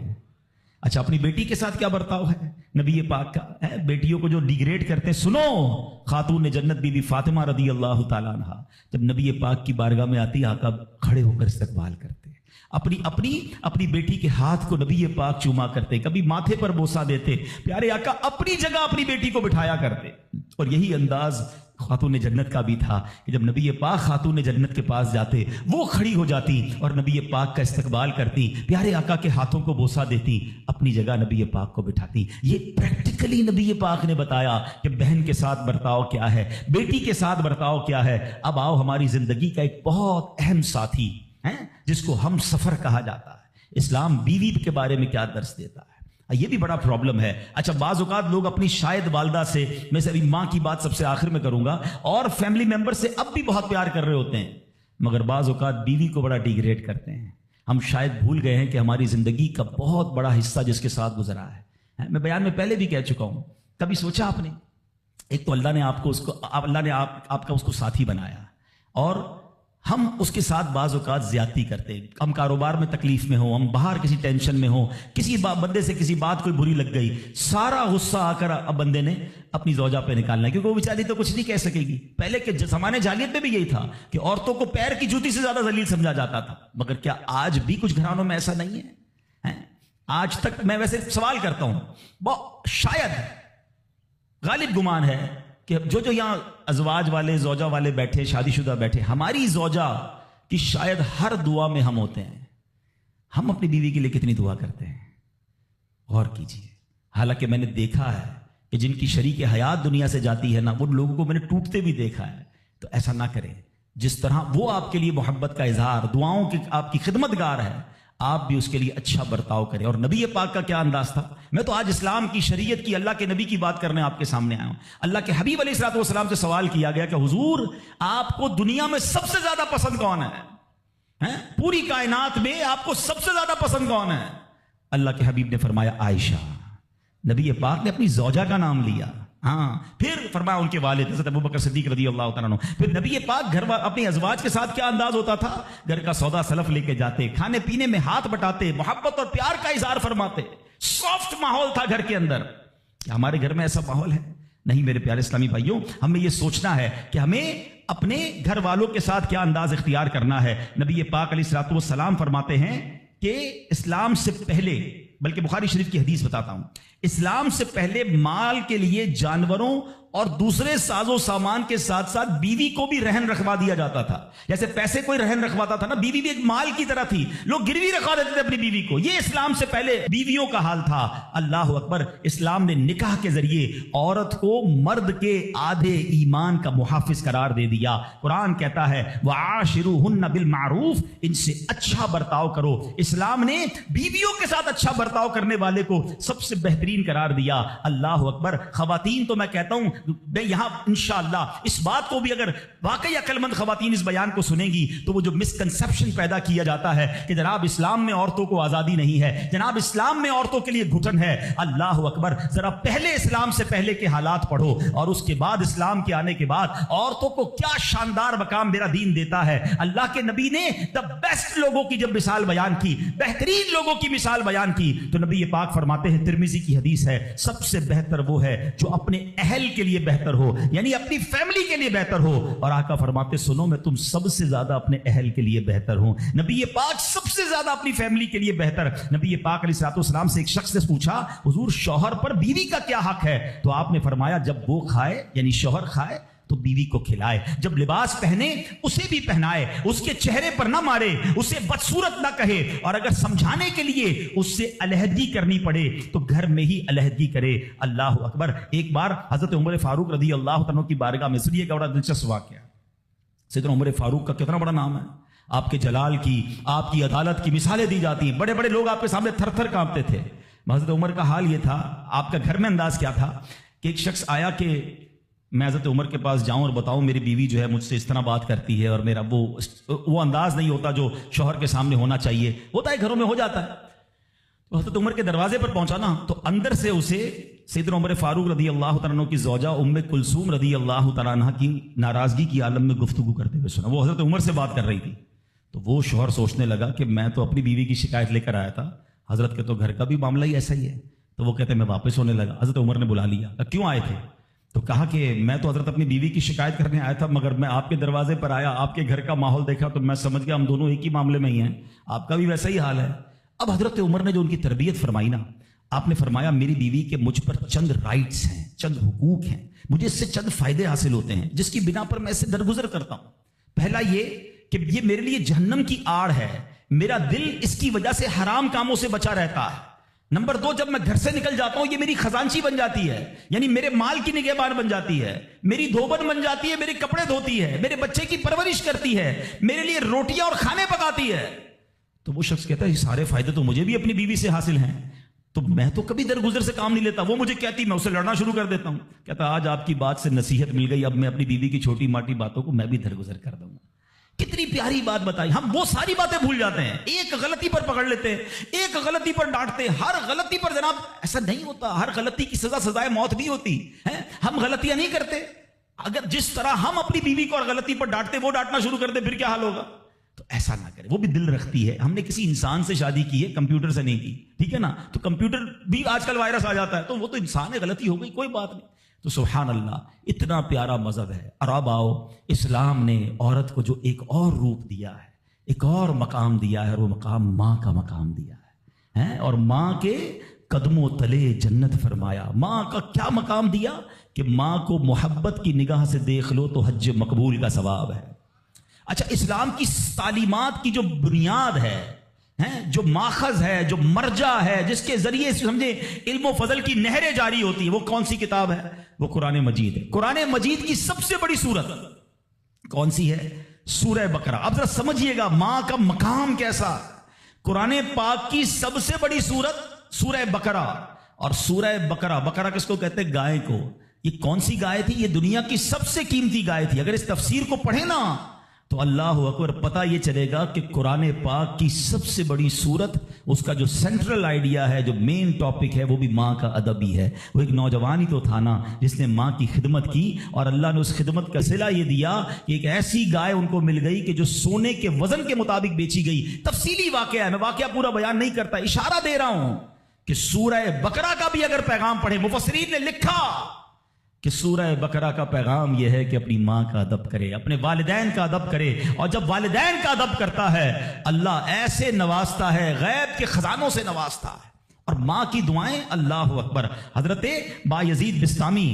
اچھا اپنی بیٹی کے ساتھ کیا برتاؤ ہے نبی پاک کا؟ بیٹیوں کو جو ڈیگریڈ کرتے ہیں، سنو خاتون جنت بی بی فاطمہ رضی اللہ تعالیٰ عنہ جب نبی پاک کی بارگاہ میں آتی، آقا کھڑے ہو کر استقبال کرتے، اپنی بیٹی کے ہاتھ کو نبی پاک چوما کرتے، کبھی ماتھے پر بوسہ دیتے. پیارے آقا اپنی جگہ اپنی بیٹی کو بٹھایا کرتے. اور یہی انداز خاتون جنت کا بھی تھا کہ جب نبی پاک خاتون جنت کے پاس جاتے وہ کھڑی ہو جاتی اور نبی پاک کا استقبال کرتی، پیارے آقا کے ہاتھوں کو بوسہ دیتی، اپنی جگہ نبی پاک کو بٹھاتی. یہ پریکٹیکلی نبی پاک نے بتایا کہ بہن کے ساتھ برتاؤ کیا ہے، بیٹی کے ساتھ برتاؤ کیا ہے. اب آؤ ہماری زندگی کا ایک بہت اہم ساتھی ہے جس کو ہم سفر کہا جاتا ہے. اسلام بیوی کے بارے میں کیا درس دیتا ہے؟ یہ بھی بڑا پرابلم ہے. اچھا بعض اوقات لوگ اپنی شاید والدہ سے، میں سے ابھی ماں کی بات سب سے آخر میں کروں گا، اور فیملی ممبر سے اب بھی بہت پیار کر رہے ہوتے ہیں، مگر بعض اوقات بیوی کو بڑا ڈیگریڈ کرتے ہیں. ہم شاید بھول گئے ہیں کہ ہماری زندگی کا بہت بڑا حصہ جس کے ساتھ گزرا ہے. میں بیان میں پہلے بھی کہہ چکا ہوں، کبھی سوچا آپ نے؟ ایک تو اللہ نے آپ کا اس کو ساتھی بنایا، اور ہم اس کے ساتھ بعض اوقات زیادتی کرتے. ہم کاروبار میں تکلیف میں ہوں، ہم باہر کسی ٹینشن میں ہوں، کسی بندے سے کسی بات کوئی بری لگ گئی، سارا غصہ آ کر اب بندے نے اپنی زوجہ پہ نکالنا ہے، کیونکہ وہ بیچاری تو کچھ نہیں کہہ سکے گی. پہلے کے زمانے جاہلیت میں بھی یہی تھا کہ عورتوں کو پیر کی جوتی سے زیادہ ذلیل سمجھا جاتا تھا. مگر کیا آج بھی کچھ گھرانوں میں ایسا نہیں ہے؟ آج تک میں ویسے سوال کرتا ہوں، شاید غالب گمان ہے کہ جو یہاں ازواج والے، زوجہ والے بیٹھے، شادی شدہ بیٹھے، ہماری زوجہ کی شاید ہر دعا میں ہم ہوتے ہیں. ہم اپنی بیوی کے لیے کتنی دعا کرتے ہیں؟ غور کیجیے. حالانکہ میں نے دیکھا ہے کہ جن کی شریک حیات دنیا سے جاتی ہے نا، ان لوگوں کو میں نے ٹوٹتے بھی دیکھا ہے. تو ایسا نہ کریں. جس طرح وہ آپ کے لیے محبت کا اظہار، دعاؤں کی آپ کی خدمت گار ہے، آپ بھی اس کے لیے اچھا برتاؤ کریں. اور نبی پاک کا کیا انداز تھا. میں تو آج اسلام کی شریعت کی اللہ کے نبی کی بات کرنے آپ کے سامنے آیا ہوں. اللہ کے حبیب علیہ الصلوۃ والسلام سے سوال کیا گیا کہ حضور آپ کو دنیا میں سب سے زیادہ پسند کون ہے؟ پوری کائنات میں آپ کو سب سے زیادہ پسند کون ہے؟ اللہ کے حبیب نے فرمایا عائشہ. نبی پاک نے اپنی زوجہ کا نام لیا. پھر فرمایا ان کے والد حضرت ابوبکر صدیق رضی اللہ تعالیٰ عنہ. پھر نبی پاک گھر اپنی ازواج کے ساتھ کیا انداز ہوتا تھا. گھر کا سودا سلف لے کے جاتے, کھانے پینے میں ہاتھ بٹاتے, محبت اور پیار کا اظہار فرماتے. سافٹ ماحول تھا گھر کے اندر. کیا ہمارے گھر میں ایسا ماحول ہے؟ نہیں میرے پیارے اسلامی بھائیوں, ہمیں یہ سوچنا ہے کہ ہمیں اپنے گھر والوں کے ساتھ کیا انداز اختیار کرنا ہے. نبی پاک علیہ الصلوۃ والسلام فرماتے ہیں کہ اسلام سے پہلے, بلکہ بخاری شریف کی حدیث بتاتا ہوں, اسلام سے پہلے مال کے لیے جانوروں اور دوسرے ساز و سامان کے ساتھ ساتھ بیوی کو بھی رہن رکھوا دیا جاتا تھا. جیسے پیسے کوئی رہن رکھواتا تھا نا, بیوی بھی ایک مال کی طرح تھی, لوگ گروی رکھوا دیتے تھے اپنی بیوی کو. یہ اسلام سے پہلے بیویوں کا حال تھا. اللہ اکبر. اسلام نے نکاح کے ذریعے عورت کو مرد کے آدھے ایمان کا محافظ قرار دے دیا. قرآن کہتا ہے وعاشروہن بالمعروف, ان سے اچھا برتاؤ کرو. اسلام نے بیویوں کے ساتھ اچھا برتاؤ کرنے والے کو سب سے بہترین قرار دیا. اللہ اکبر. خواتین تو میں کہتا ہوں, میں یہاں انشاءاللہ اس بات کو بھی, اگر واقعی عقل مند خواتین اس بیان کو سنیں گی تو وہ جو مسکنسپشن پیدا کیا جاتا ہے کہ جناب اسلام میں عورتوں کو آزادی نہیں ہے, جناب اسلام میں عورتوں کے لیے گھٹن ہے. اللہ اکبر. ذرا پہلے اسلام سے پہلے کے حالات پڑھو اور اس کے بعد اسلام کے آنے کے بعد عورتوں کو کیا شاندار مقام میرا دین دیتا ہے. اللہ کے نبی نے دا بیسٹ لوگوں کی جب مثال بیان کی, بہترین لوگوں کی مثال بیان کی, تو نبی پاک فرماتے ہیں, ترمذی کی حدیث ہے, سب سے بہتر وہ ہے جو اپنے اہل کے لیے بہتر ہو, یعنی اپنی فیملی کے لیے بہتر ہو. اور آقا فرماتے سنو میں تم سب سے زیادہ اپنے اہل کے لیے بہتر ہوں. نبی پاک سب سے زیادہ اپنی فیملی کے لیے بہتر. نبی پاک علیہ الصلوۃ والسلام سے ایک شخص نے پوچھا حضور شوہر پر بیوی کا کیا حق ہے؟ تو آپ نے فرمایا جب وہ کھائے, یعنی شوہر کھائے تو بیوی کو کھلائے, جب لباس پہنے اسے بھی پہنائے, اس کے چہرے پر نہ مارے, اسے بدصورت نہ کہے, اور اگر سمجھانے کے لیے اس سے علیحدگی کرنی پڑے تو گھر میں ہی علیحدگی کرے. اللہ اکبر. ایک بار حضرت عمر فاروق رضی اللہ عنہ کی بارگاہ میں, سنیے گا بڑا دلچسپ واقعہ. سیدنا عمر فاروق کا کتنا بڑا نام ہے, آپ کے جلال کی, آپ کی عدالت کی مثالیں دی جاتی ہیں. بڑے بڑے لوگ آپ کے سامنے تھر تھر کانپتے تھے. حضرت عمر کا حال یہ تھا, آپ کا گھر میں انداز کیا تھا کہ ایک شخص آیا کہ میں حضرت عمر کے پاس جاؤں اور بتاؤں میری بیوی جو ہے مجھ سے اس طرح بات کرتی ہے, اور میرا وہ انداز نہیں ہوتا جو شوہر کے سامنے ہونا چاہیے. ہوتا ہے گھروں میں, ہو جاتا ہے. تو حضرت عمر کے دروازے پر پہنچا نا, تو اندر سے اسے سیدنا عمر فاروق رضی اللہ تعالیٰ عنہ کی زوجہ ام کلثوم رضی اللہ تعالیٰ عنہ کی ناراضگی کی عالم میں گفتگو کرتے ہوئے سنا. وہ حضرت عمر سے بات کر رہی تھی. تو وہ شوہر سوچنے لگا کہ میں تو اپنی بیوی کی شکایت لے کر آیا تھا, حضرت کے تو گھر کا بھی معاملہ ہی ایسا ہی ہے. تو وہ کہتے میں واپس ہونے لگا. حضرت عمر نے بلا لیا, کیوں آئے تھے؟ تو کہا کہ میں تو حضرت اپنی بیوی کی شکایت کرنے آیا تھا, مگر میں آپ کے دروازے پر آیا, آپ کے گھر کا ماحول دیکھا تو میں سمجھ گیا ہم دونوں ایک ہی معاملے میں ہی ہیں, آپ کا بھی ویسا ہی حال ہے. اب حضرت عمر نے جو ان کی تربیت فرمائی نا, آپ نے فرمایا میری بیوی کے مجھ پر چند رائٹس ہیں, چند حقوق ہیں, مجھے اس سے چند فائدے حاصل ہوتے ہیں جس کی بنا پر میں اس سے درگزر کرتا ہوں. پہلا یہ کہ یہ میرے لیے جہنم کی آڑ ہے, میرا دل اس کی وجہ سے حرام کاموں سے بچا رہتا ہے. نمبر 2, جب میں گھر سے نکل جاتا ہوں یہ میری خزانچی بن جاتی ہے, یعنی میرے مال کی نگہبان بن جاتی ہے, میری دھوبن بن جاتی ہے, میرے کپڑے دھوتی ہے, میرے بچے کی پرورش کرتی ہے, میرے لیے روٹیاں اور کھانے پکاتی ہے. تو وہ شخص کہتا ہے یہ سارے فائدے تو مجھے بھی اپنی بیوی سے حاصل ہیں, تو میں تو کبھی درگزر سے کام نہیں لیتا. وہ مجھے کہتی, میں اسے لڑنا شروع کر دیتا ہوں. کہتا آج آپ کی بات سے نصیحت مل گئی, اب میں اپنی بیوی کی چھوٹی ماٹی باتوں کو میں بھی درگزر کر دوں. کتنی پیاری بات بتائی. ہم وہ ساری باتیں بھول جاتے ہیں, ایک غلطی پر پکڑ لیتے ہیں, ایک غلطی پر ڈانٹتے ہیں. ہر غلطی پر جناب ایسا نہیں ہوتا, ہر غلطی کی سزا سزائے موت بھی ہوتی ہے. ہم غلطیاں نہیں کرتے. اگر جس طرح ہم اپنی بیوی کو اور غلطی پر ڈانٹتے وہ ڈانٹنا شروع کر دے پھر کیا حال ہوگا؟ تو ایسا نہ کرے. وہ بھی دل رکھتی ہے. ہم نے کسی انسان سے شادی کی ہے, کمپیوٹر سے نہیں کی, ٹھیک ہے نا. تو کمپیوٹر بھی آج کل وائرس آ جاتا ہے, تو وہ تو انسان ہے, غلطی ہو گئی, کوئی بات نہیں. تو سبحان اللہ, اتنا پیارا مذہب ہے. اور اب آؤ, اسلام نے عورت کو جو ایک اور روپ دیا ہے, ایک اور مقام دیا ہے, اور وہ مقام ماں کا مقام دیا ہے. اور ماں کے قدموں تلے جنت فرمایا. ماں کا کیا مقام دیا کہ ماں کو محبت کی نگاہ سے دیکھ لو تو حج مقبول کا ثواب ہے. اچھا, اسلام کی تعلیمات کی جو بنیاد ہے, جو ماخذ ہے, جو مرجع ہے, جس کے ذریعے سمجھے علم و فضل کی نہریں جاری ہوتی ہیں, وہ کون سی کتاب ہے؟ وہ قرآن مجید ہے. قرآن مجید کی سب سے بڑی سورت کون سی ہے؟ سورہ بقرہ. اب ذرا سمجھیے گا ماں کا مقام کیسا. قرآن پاک کی سب سے بڑی سورت سورہ بقرہ، اور سورہ بقرہ، بقرہ کس کو کہتے ہیں؟ گائے کو۔ یہ کون سی گائے تھی؟ یہ دنیا کی سب سے قیمتی گائے تھی۔ اگر اس تفسیر کو پڑھیں نا تو اللہ اکبر، پتہ یہ چلے گا کہ قرآن پاک کی سب سے بڑی سورت، اس کا جو سینٹرل آئیڈیا ہے، جو مین ٹاپک ہے، وہ بھی ماں کا ادب ہی ہے۔ وہ ایک نوجوان ہی تو تھا نا جس نے ماں کی خدمت کی، اور اللہ نے اس خدمت کا صلہ یہ دیا کہ ایک ایسی گائے ان کو مل گئی کہ جو سونے کے وزن کے مطابق بیچی گئی۔ تفصیلی واقعہ ہے، میں واقعہ پورا بیان نہیں کرتا، اشارہ دے رہا ہوں کہ سورہ بقرہ کا بھی اگر پیغام پڑھے، مفسرین نے لکھا کہ سورہ بقرہ کا پیغام یہ ہے کہ اپنی ماں کا ادب کرے، اپنے والدین کا ادب کرے، اور جب والدین کا ادب کرتا ہے اللہ ایسے نوازتا ہے، غیب کے خزانوں سے نوازتا ہے۔ اور ماں کی دعائیں، اللہ اکبر، حضرت بایزید بسطامی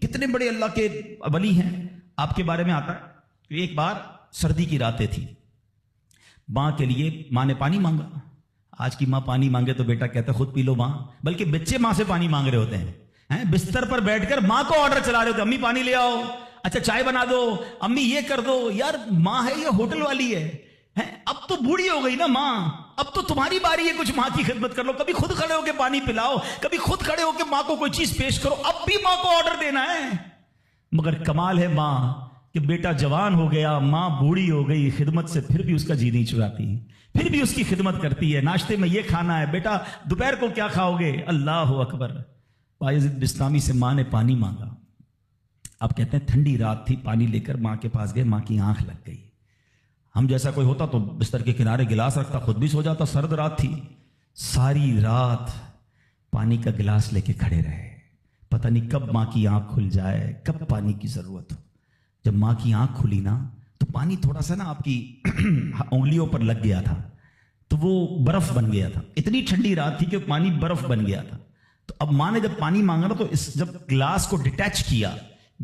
کتنے بڑے اللہ کے ولی ہیں، آپ کے بارے میں آتا ہے کہ ایک بار سردی کی راتیں تھی، ماں کے لیے ماں نے پانی مانگا۔ آج کی ماں پانی مانگے تو بیٹا کہتا ہے خود پی لو ماں، بلکہ بچے ماں سے پانی مانگ رہے ہوتے ہیں، بستر پر بیٹھ کر ماں کو آرڈر چلا رہے ہوتے، امی پانی لے آؤ، اچھا چائے بنا دو، امی یہ کر دو۔ یار ماں ہے یہ ہوٹل والی ہے، اب تو بوڑھی ہو گئی نا ماں، اب تو تمہاری باری ہے کچھ ماں کی خدمت کر لو، کبھی خود کھڑے ہو کے پانی پلاؤ، کبھی خود کھڑے ہو کے ماں کو کوئی چیز پیش کرو، اب بھی ماں کو آرڈر دینا ہے۔ مگر کمال ہے ماں کہ بیٹا جوان ہو گیا، ماں بوڑھی ہو گئی، خدمت سے پھر بھی اس کا جی نہیں چراتی، پھر بھی اس کی خدمت کرتی ہے۔ ناشتے میں یہ کھانا ہے بیٹا، دوپہر کو کیا کھاؤ گے؟ اللہ اکبر۔ بایزید بسطامی سے ماں نے پانی مانگا، آپ کہتے ہیں ٹھنڈی رات تھی، پانی لے کر ماں کے پاس گئے، ماں کی آنکھ لگ گئی۔ ہم جیسا کوئی ہوتا تو بستر کے کنارے گلاس رکھتا، خود بھی سو جاتا، سرد رات تھی، ساری رات پانی کا گلاس لے کے کھڑے رہے، پتہ نہیں کب ماں کی آنکھ کھل جائے، کب پانی کی ضرورت ہو۔ جب ماں کی آنکھ کھلی نا تو پانی تھوڑا سا نا آپ کی انگلیوں پر لگ گیا تھا، تو وہ برف بن گیا تھا، اتنی ٹھنڈی رات تھی کہ پانی برف بن گیا تھا۔ تو اب ماں نے جب پانی مانگا نا تو جب گلاس کو ڈیٹیچ کیا،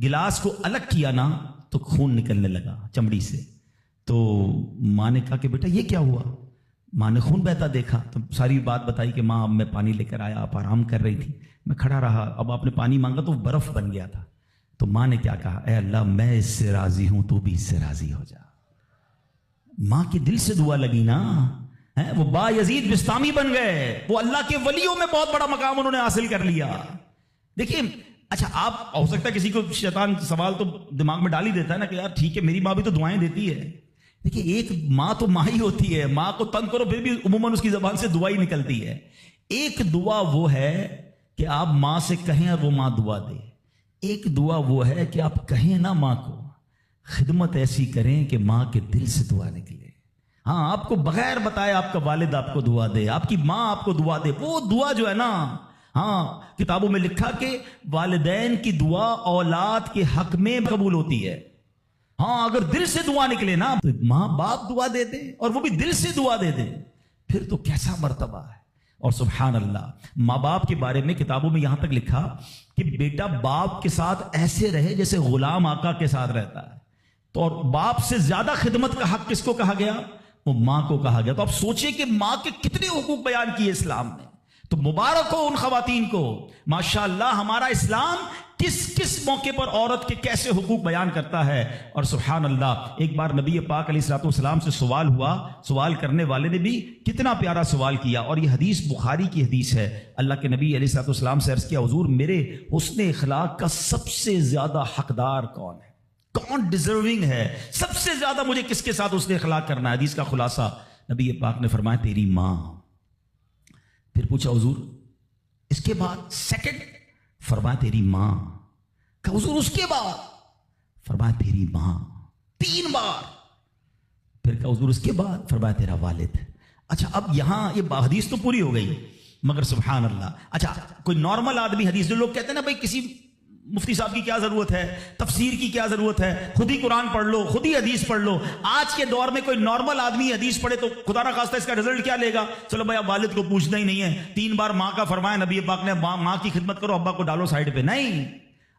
گلاس کو الگ کیا نا تو خون نکلنے لگا چمڑی سے۔ تو ماں نے کہا کہ بیٹا یہ کیا ہوا؟ ماں نے خون بہتا دیکھا تو ساری بات بتائی کہ ماں اب میں پانی لے کر آیا، آپ آرام کر رہی تھی، میں کھڑا رہا، اب آپ نے پانی مانگا تو برف بن گیا تھا۔ تو ماں نے کیا کہا؟ اے اللہ میں اس سے راضی ہوں، تو بھی اس سے راضی ہو جا۔ ماں کے دل سے دعا لگی نا، وہ بایزید بسطامی بن گئے، وہ اللہ کے ولیوں میں بہت بڑا مقام انہوں نے حاصل کر لیا۔ دیکھیں اچھا، آپ ہو سکتا ہے کسی کو شیطان سوال تو دماغ میں ڈال ہی دیتا ہے نا کہ یار ٹھیک ہے میری ماں بھی تو دعائیں دیتی ہے۔ دیکھیں ایک ماں تو ماں ہی ہوتی ہے، ماں کو تنگ کرو پھر بھی عموماً اس کی زبان سے دعا ہی نکلتی ہے۔ ایک دعا وہ ہے کہ آپ ماں سے کہیں اور وہ ماں دعا دے، ایک دعا وہ ہے کہ آپ کہیں نا ماں کو، خدمت ایسی کریں کہ ماں کے دل سے دعا نکلے۔ ہاں آپ کو بغیر بتائے آپ کا والد آپ کو دعا دے، آپ کی ماں آپ کو دعا دے، وہ دعا جو ہے نا، ہاں کتابوں میں لکھا کہ والدین کی دعا اولاد کے حق میں قبول ہوتی ہے۔ ہاں اگر دل سے دعا نکلے نا تو ماں باپ دعا دے دے اور وہ بھی دل سے دعا دے دے، پھر تو کیسا مرتبہ ہے۔ اور سبحان اللہ، ماں باپ کے بارے میں کتابوں میں یہاں تک لکھا کہ بیٹا باپ کے ساتھ ایسے رہے جیسے غلام آقا کے ساتھ رہتا ہے۔ تو اور باپ سے زیادہ خدمت کا حق کس کو کہا گیا؟ وہ ماں کو کہا گیا۔ تو آپ سوچیں کہ ماں کے کتنے حقوق بیان کیے اسلام نے۔ تو مبارک ہو ان خواتین کو، ماشاءاللہ ہمارا اسلام کس کس موقع پر عورت کے کیسے حقوق بیان کرتا ہے۔ اور سبحان اللہ، ایک بار نبی پاک علیہ الصلوۃ والسلام سے سوال ہوا، سوال کرنے والے نے بھی کتنا پیارا سوال کیا، اور یہ حدیث بخاری کی حدیث ہے۔ اللہ کے نبی علیہ الصلوۃ والسلام سے عرض کیا، حضور میرے حسن اخلاق کا سب سے زیادہ حقدار کون ہے، کون ڈیزرونگ ہے، سب سے زیادہ مجھے کس کے ساتھ حسن اخلاق کرنا ہے؟ حدیث کا خلاصہ نبی پاک نے فرمایا تیری ماں۔ پھر پوچھا حضور اس کے بعد سیکنڈ؟ فرمایا تیری ماں۔ کہ حضور اس کے بعد؟ فرمایا تیری ماں۔ 3 بار۔ پھر کہ حضور اس کے بعد؟ فرمایا تیرا والد۔ اچھا اب یہاں یہ حدیث تو پوری ہو گئی، مگر سبحان اللہ، اچھا کوئی نارمل آدمی، حدیث جو لوگ کہتے ہیں نا بھائی کسی مفتی صاحب کی کیا ضرورت ہے، تفسیر کی کیا ضرورت ہے، خود ہی قرآن پڑھ لو، خود ہی حدیث پڑھ لو۔ آج کے دور میں کوئی نارمل آدمی حدیث پڑھے تو خدا نہ خواستہ اس کا رزلٹ کیا لے گا؟ چلو بھائی اب والد کو پوچھنا ہی نہیں ہے، 3 بار ماں کا فرمایا نبی پاک نے، ماں کی خدمت کرو، ابا کو ڈالو سائڈ پہ۔ نہیں،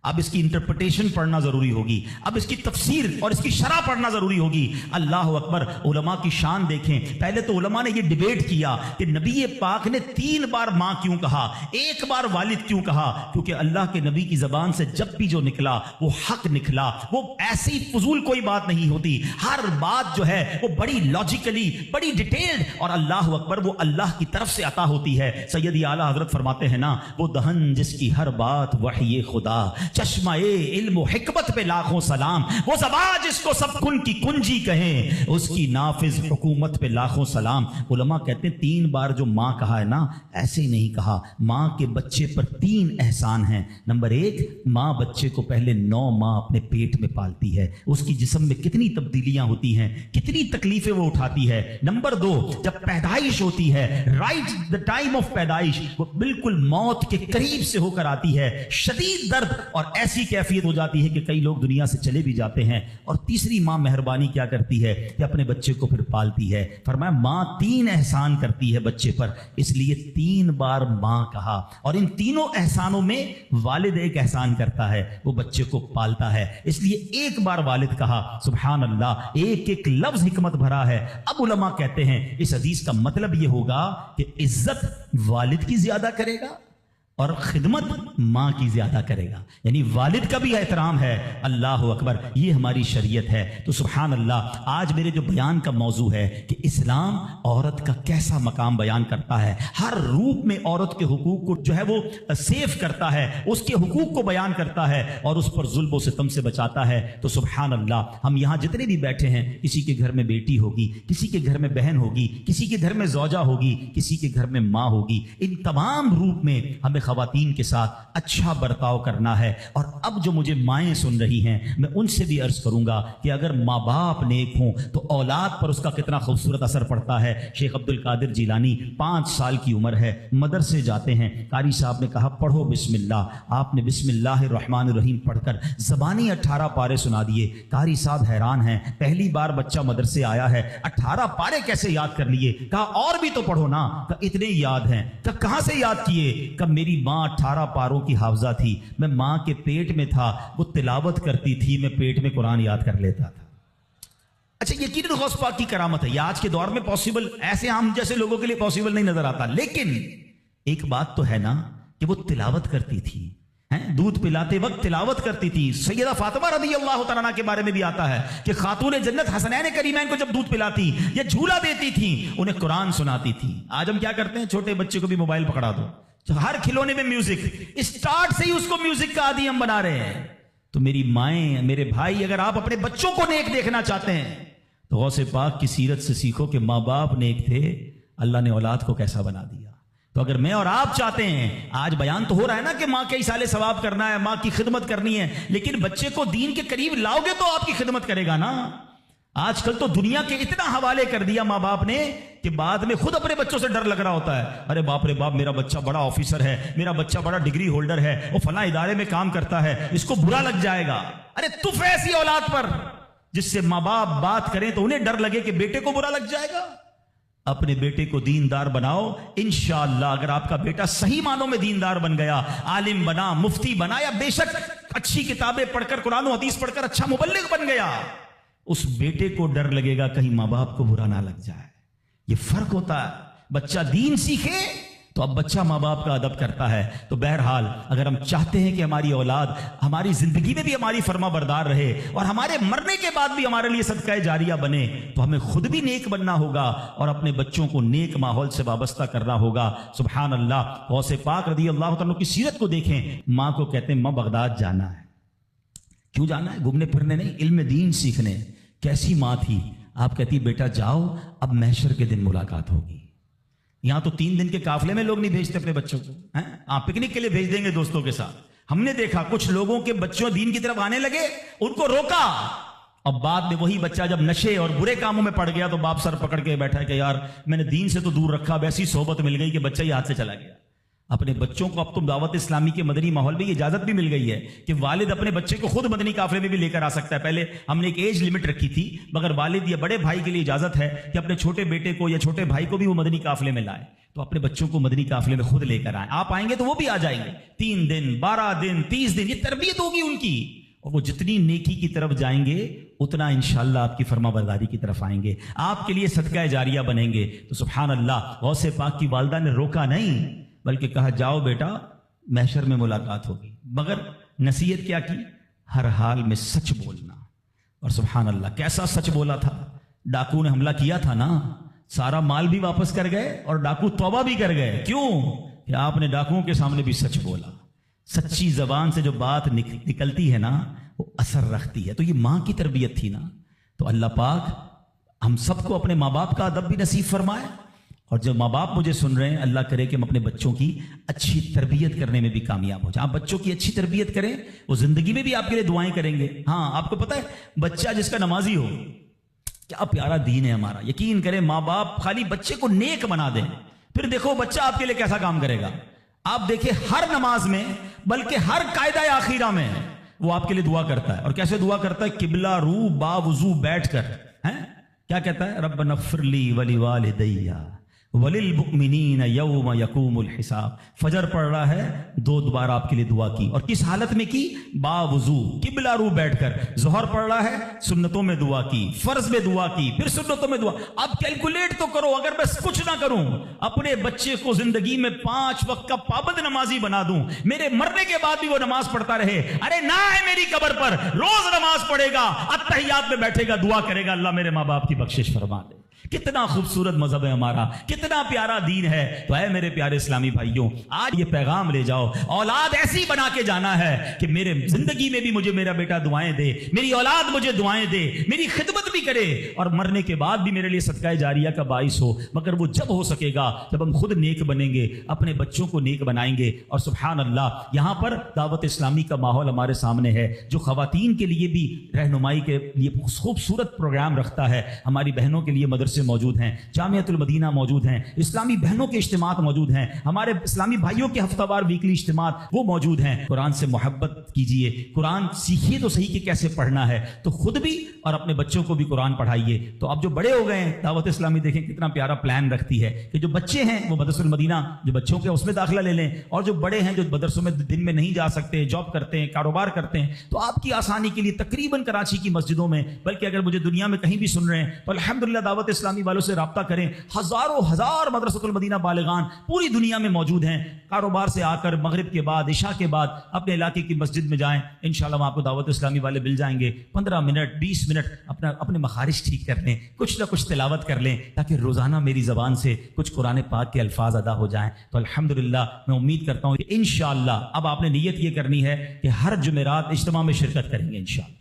اب اس کی انٹرپریٹیشن پڑھنا ضروری ہوگی، اب اس کی تفسیر اور اس کی شرح پڑھنا ضروری ہوگی۔ اللہ اکبر، علماء کی شان دیکھیں۔ پہلے تو علماء نے یہ ڈیبیٹ کیا کہ نبی پاک نے 3 بار ماں کیوں کہا، 1 بار والد کیوں کہا؟ کیونکہ اللہ کے نبی کی زبان سے جب بھی جو نکلا وہ حق نکلا، وہ ایسی فضول کوئی بات نہیں ہوتی، ہر بات جو ہے وہ بڑی لاجیکلی، بڑی ڈیٹیلڈ، اور اللہ اکبر وہ اللہ کی طرف سے عطا ہوتی ہے۔ سیدی اعلیٰ حضرت فرماتے ہیں نا، وہ دہن جس کی ہر بات وحی خدا، چشمہ علم و حکمت پہ لاکھوں سلام، وہ زبان جس کو سب کن کی کنجی کہیں، اس کی نافذ حکومت پہ لاکھوں سلام۔ علماء کہتے ہیں 3 بار جو ماں کہا ہے نا، ایسے ہی نہیں کہا۔ ماں کے بچے پر 3 احسان ہیں۔ نمبر 1، ماں بچے کو پہلے 9 ماہ اپنے پیٹ میں پالتی ہے، اس کی جسم میں کتنی تبدیلیاں ہوتی ہیں، کتنی تکلیفیں وہ اٹھاتی ہے۔ نمبر 2، جب پیدائش ہوتی ہے، رائٹ دا ٹائم آف پیدائش، وہ بالکل موت کے قریب سے ہو کر آتی ہے، شدید درد اور ایسی کیفیت ہو جاتی ہے کہ کئی لوگ دنیا سے چلے بھی جاتے ہیں۔ اور تیسری ماں مہربانی کیا کرتی ہے کہ اپنے بچے کو پھر پالتی ہے۔ فرمایا ماں 3 احسان کرتی ہے بچے پر، اس لیے 3 بار ماں کہا۔ اور ان تینوں احسانوں میں والد ایک احسان کرتا ہے، وہ بچے کو پالتا ہے، اس لیے 1 بار والد کہا۔ سبحان اللہ، ایک لفظ حکمت بھرا ہے۔ اب علماء کہتے ہیں اس حدیث کا مطلب یہ ہوگا کہ عزت والد کی زیادہ کرے گا اور خدمت ماں کی زیادہ کرے گا، یعنی والد کا بھی احترام ہے۔ اللہ اکبر، یہ ہماری شریعت ہے۔ تو سبحان اللہ، آج میرے جو بیان کا موضوع ہے کہ اسلام عورت کا کیسا مقام بیان کرتا ہے، ہر روپ میں عورت کے حقوق کو جو ہے وہ سیف کرتا ہے، اس کے حقوق کو بیان کرتا ہے اور اس پر ظلم و ستم سے بچاتا ہے۔ تو سبحان اللہ، ہم یہاں جتنے بھی بیٹھے ہیں، کسی کے گھر میں بیٹی ہوگی، کسی کے گھر میں بہن ہوگی، کسی کے گھر میں زوجہ ہوگی، کسی کے گھر میں ماں ہوگی، ان تمام روپ میں ہمیں خواتین کے ساتھ اچھا برتاؤ کرنا ہے۔ اور اب جو مجھے مائیں سن رہی ہیں، میں ان سے بھی عرض کروں گا کہ اگر ماں باپ نیک ہوں تو اولاد پر اس کا کتنا خوبصورت اثر پڑتا ہے۔ شیخ عبد القادر جیلانی 5 سال کی عمر ہے، مدرسے جاتے ہیں، قاری صاحب نے کہا پڑھو بسم اللہ، آپ نے بسم اللہ الرحمن الرحیم پڑھ کر زبانی 18 پارے سنا دیے۔ قاری صاحب حیران ہیں، پہلی بار بچہ مدرسے آیا ہے، 18 پارے کیسے یاد کر لیے؟ کہا اور بھی تو پڑھو نا۔ کہا اتنے یاد ہیں۔ کہا کہاں سے یاد کیے؟ کہ میری ماں 18 پاروں کی حافظہ تھی، میں ماں کے پیٹ میں تھا، وہ تلاوت کرتی تھی، میں پیٹ میں قرآن یاد کر لیتا تھا۔ اچھا، یقیناً غوث پاک کی کرامت ہے، یہ آج کے دور میں پاسبل ایسے ہم جیسے لوگوں کے لیے پاسبل نہیں نظر آتا، لیکن ایک بات تو ہے نا کہ وہ تلاوت کرتی تھی، دودھ پلاتے وقت تلاوت کرتی تھی۔ سیدہ فاطمہ رضی اللہ تعالیٰ عنہا کے بارے میں بھی آتا ہے کہ خاتون جنت حسنین کریمین کو جب دودھ پلاتی یا جھولا دیتی تھی، انہیں قرآن سناتی تھی۔ آج ہم کیا کرتے ہیں، چھوٹے بچے کو بھی موبائل پکڑا دو، ہر کھلونے میں میوزک، اسٹارٹ سے ہی اس کو میوزک کا عادی ہم بنا رہے ہیں۔ تو میری مائیں، میرے بھائی، اگر آپ اپنے بچوں کو نیک دیکھنا چاہتے ہیں تو غوث پاک کی سیرت سے سیکھو کہ ماں باپ نیک تھے، اللہ نے اولاد کو کیسا بنا دیا۔ تو اگر میں اور آپ چاہتے ہیں، آج بیان تو ہو رہا ہے نا کہ ماں کے ایصال ثواب کرنا ہے، ماں کی خدمت کرنی ہے، لیکن بچے کو دین کے قریب لاؤ گے تو آپ کی خدمت کرے گا نا۔ آج کل تو دنیا کے اتنا حوالے کر دیا ماں باپ نے کہ بعد میں خود اپنے بچوں سے ڈر لگ رہا ہوتا ہے، ارے باپ رے باپ، میرا بچہ بڑا آفیسر ہے، میرا بچہ بڑا ڈگری ہولڈر ہے، وہ فلاں ادارے میں کام کرتا ہے، اس کو برا لگ جائے گا۔ ارے تف ایسی اولاد پر جس سے ماں باپ بات کریں تو انہیں ڈر لگے کہ بیٹے کو برا لگ جائے گا۔ اپنے بیٹے کو دیندار بناؤ، انشاءاللہ اگر آپ کا بیٹا صحیح معنوں میں دیندار بن گیا، عالم بنا، مفتی بنا، یا بے شک اچھی کتابیں پڑھ کر، قرآن و حدیث پڑھ کر اچھا مبلغ بن گیا، اس بیٹے کو ڈر لگے گا کہیں ماں باپ کو برا نہ لگ جائے۔ یہ فرق ہوتا ہے۔ بچہ دین سیکھے تو اب بچہ ماں باپ کا ادب کرتا ہے۔ تو بہرحال اگر ہم چاہتے ہیں کہ ہماری اولاد ہماری زندگی میں بھی ہماری فرما بردار رہے اور ہمارے مرنے کے بعد بھی ہمارے لیے صدقہ جاریہ بنے، تو ہمیں خود بھی نیک بننا ہوگا اور اپنے بچوں کو نیک ماحول سے وابستہ کرنا ہوگا۔ سبحان اللہ، غوث پاک رضی اللہ تعالیٰ کی سیرت کو دیکھیں۔ ماں کو کہتے ہیں ماں بغداد جانا ہے۔ کیوں جانا ہے؟ گھومنے پھرنے نہیں، علم دین سیکھنے۔ کیسی ماں تھی؟ آپ کہتی بیٹا جاؤ، اب محشر کے دن ملاقات ہوگی۔ یہاں تو 3 دن کے قافلے میں لوگ نہیں بھیجتے اپنے بچوں کو، آپ پکنک کے لیے بھیج دیں گے دوستوں کے ساتھ۔ ہم نے دیکھا کچھ لوگوں کے بچوں دین کی طرف آنے لگے، ان کو روکا، اب بعد میں وہی بچہ جب نشے اور برے کاموں میں پڑ گیا تو باپ سر پکڑ کے بیٹھا کہ یار میں نے دین سے تو دور رکھا، اب ایسی صحبت مل گئی کہ بچہ ہی ہاتھ سے چلا گیا۔ اپنے بچوں کو اب تو دعوت اسلامی کے مدنی ماحول میں یہ اجازت بھی مل گئی ہے کہ والد اپنے بچے کو خود مدنی قافلے میں بھی لے کر آ سکتا ہے. پہلے ہم نے ایک ایج لمٹ رکھی تھی، مگر والد یا بڑے بھائی کے لیے اجازت ہے کہ اپنے چھوٹے بیٹے کو یا چھوٹے بھائی کو بھی وہ مدنی قافلے میں لائے. تو اپنے بچوں کو مدنی قافلے میں خود لے کر آئیں. آپ آئیں گے تو وہ بھی آ جائیں گے. 3 دن 12 دن 30 دن یہ تربیت ہوگی ان کی، اور وہ جتنی نیکی کی طرف جائیں گے اتنا انشاءاللہ آپ کی فرما برداری کی طرف آئیں گے، آپ کے لیے صدقہ جاریہ بنیں گے. تو سبحان اللہ، غوث پاک کی والدہ نے روکا نہیں بلکہ کہا جاؤ بیٹا محشر میں ملاقات ہوگی. مگر نصیحت کیا کی؟ ہر حال میں سچ بولنا. اور سبحان اللہ کیسا سچ بولا تھا. ڈاکو نے حملہ کیا تھا نا، سارا مال بھی واپس کر گئے اور ڈاکو توبہ بھی کر گئے. کیوں؟ کہ آپ نے ڈاکوؤں کے سامنے بھی سچ بولا. سچی زبان سے جو بات نکلتی ہے نا وہ اثر رکھتی ہے. تو یہ ماں کی تربیت تھی نا. تو اللہ پاک ہم سب کو اپنے ماں باپ کا ادب بھی نصیب فرمائے، اور جو ماں باپ مجھے سن رہے ہیں اللہ کرے کہ ہم اپنے بچوں کی اچھی تربیت کرنے میں بھی کامیاب ہو جائیں. آپ بچوں کی اچھی تربیت کریں، وہ زندگی میں بھی آپ کے لیے دعائیں کریں گے. ہاں آپ کو پتہ ہے بچہ جس کا نمازی ہو، کیا پیارا دین ہے ہمارا. یقین کریں ماں باپ خالی بچے کو نیک بنا دیں، پھر دیکھو بچہ آپ کے لیے کیسا کام کرے گا. آپ دیکھیں ہر نماز میں بلکہ ہر قاعدہ آخیرہ میں وہ آپ کے لیے دعا کرتا ہے. اور کیسے دعا کرتا ہے؟ قبلہ رو با وضو بیٹھ کر. کیا کہتا ہے؟ ربنا اغفر لی ولوالدی وللمؤمنین یوم یقوم الحساب. فجر پڑھ رہا ہے 2 بار آپ کے لیے دعا کی، اور کس حالت میں کی؟ با وضو قبلہ رو بیٹھ کر. ظہر پڑھ رہا ہے سنتوں میں دعا کی، فرض میں دعا کی، پھر سنتوں میں دعا. اب کیلکولیٹ تو کرو، اگر بس کچھ نہ کروں اپنے بچے کو زندگی میں 5 وقت کا پابند نمازی بنا دوں، میرے مرنے کے بعد بھی وہ نماز پڑھتا رہے. ارے نہ ہے میری قبر پر روز نماز پڑھے گا، اتحیات میں بیٹھے گا، دعا کرے گا اللہ میرے ماں باپ کی بخشش فرما دے. کتنا خوبصورت مذہب ہے ہمارا، کتنا پیارا دین ہے. تو اے میرے پیارے اسلامی بھائیوں، آج یہ پیغام لے جاؤ، اولاد ایسی بنا کے جانا ہے کہ میرے زندگی میں بھی مجھے میرا بیٹا دعائیں دے، میری اولاد مجھے دعائیں دے، میری خدمت بھی کرے، اور مرنے کے بعد بھی میرے لیے صدقہ جاریہ کا باعث ہو. مگر وہ جب ہو سکے گا جب ہم خود نیک بنیں گے، اپنے بچوں کو نیک بنائیں گے. اور سبحان اللہ یہاں پر دعوت اسلامی کا ماحول ہمارے سامنے ہے جو خواتین کے لیے بھی رہنمائی کے لیے خوبصورت پروگرام رکھتا ہے. ہماری بہنوں کے لیے مدرسے موجود ہیں، جامعۃ المدینہ موجود ہیں، اسلامی بہنوں کے اجتماعات موجود ہیں، ہمارے اسلامی بھائیوں کے ہفتہ وار ویکلی اجتماعات وہ موجود ہیں. قرآن سے محبت کیجئے، قرآن سیکھیے تو صحیح کہ کیسے پڑھنا ہے، تو خود بھی اور اپنے بچوں کو بھی قرآن پڑھائیے. تو اب جو بڑے ہو گئے ہیں، دعوت اسلامی دیکھیں کتنا پیارا پلان رکھتی ہے کہ جو بچے ہیں وہ مدرسۃ المدینہ جو بچوں کے اس میں داخلہ لے لیں، اور جو بڑے ہیں جو مدرسوں میں دن میں نہیں جا سکتے، جاب کرتے ہیں، کاروبار کرتے ہیں، تو آپ کی آسانی کے لیے تقریباً کراچی کی مسجدوں میں، بلکہ اگر مجھے دنیا میں کہیں بھی سن رہے ہیں تو الحمدللہ دعوت اسلامی والوں سے رابطہ کریں. ہزاروں ہزار مدرسۃ المدینہ بالغان پوری دنیا میں موجود ہیں. کاروبار سے آ کر مغرب کے بعد عشاء کے بعد اپنے علاقے کی مسجد میں جائیں، انشاءاللہ وہاں آپ کو دعوت اسلامی والے مل جائیں گے. 15 منٹ 20 منٹ اپنے مخارج ٹھیک کر لیں، کچھ نہ کچھ تلاوت کر لیں تاکہ روزانہ میری زبان سے کچھ قرآن پاک کے الفاظ ادا ہو جائیں. تو الحمدللہ میں امید کرتا ہوں کہ انشاءاللہ اب آپ نے نیت یہ کرنی ہے کہ ہر جمعرات اجتماع میں شرکت کریں گے انشاءاللہ.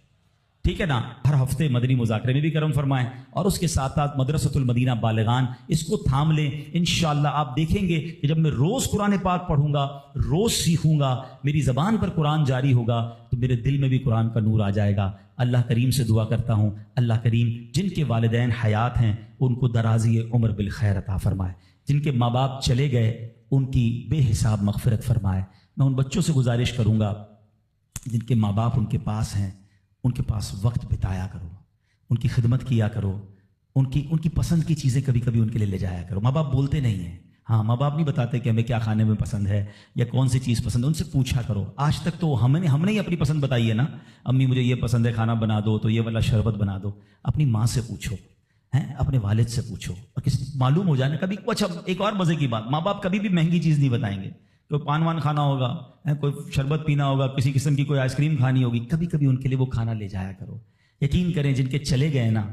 ٹھیک ہے نا؟ ہر ہفتے مدنی مذاکرے میں بھی کرم فرمائیں، اور اس کے ساتھ ساتھ مدرسۃ المدینہ بالغان اس کو تھام لیں. انشاءاللہ آپ دیکھیں گے کہ جب میں روز قرآن پاک پڑھوں گا، روز سیکھوں گا، میری زبان پر قرآن جاری ہوگا، تو میرے دل میں بھی قرآن کا نور آ جائے گا. اللہ کریم سے دعا کرتا ہوں اللہ کریم جن کے والدین حیات ہیں ان کو درازی عمر بالخیر عطا فرمائے، جن کے ماں باپ چلے گئے ان کی بے حساب مغفرت فرمائے. میں ان بچوں سے گزارش کروں گا جن کے ماں باپ ان کے پاس ہیں، ان کے پاس وقت بتایا کرو، ان کی خدمت کیا کرو، ان کی پسند کی چیزیں کبھی کبھی ان کے لیے لے جایا کرو. ماں باپ بولتے نہیں ہیں، ہاں ماں باپ نہیں بتاتے کہ ہمیں کیا کھانے میں پسند ہے یا کون سی چیز پسند ہے، ان سے پوچھا کرو. آج تک تو ہم نے ہی اپنی پسند بتائی ہے نا، امی مجھے یہ پسند ہے کھانا بنا دو تو یہ والا شربت بنا دو. اپنی ماں سے پوچھو، اپنے والد سے پوچھو، اور کسی معلوم ہو جائے نا کبھی. اچھا ایک اور مزے کی بات، ماں باپ کبھی بھی مہنگی چیز نہیں بتائیں گے. کوئی پان وان کھانا ہوگا، کوئی شربت پینا ہوگا، کسی قسم کی کوئی آئس کریم کھانی ہوگی، کبھی کبھی ان کے لیے وہ کھانا لے جایا کرو. یقین کریں جن کے چلے گئے نا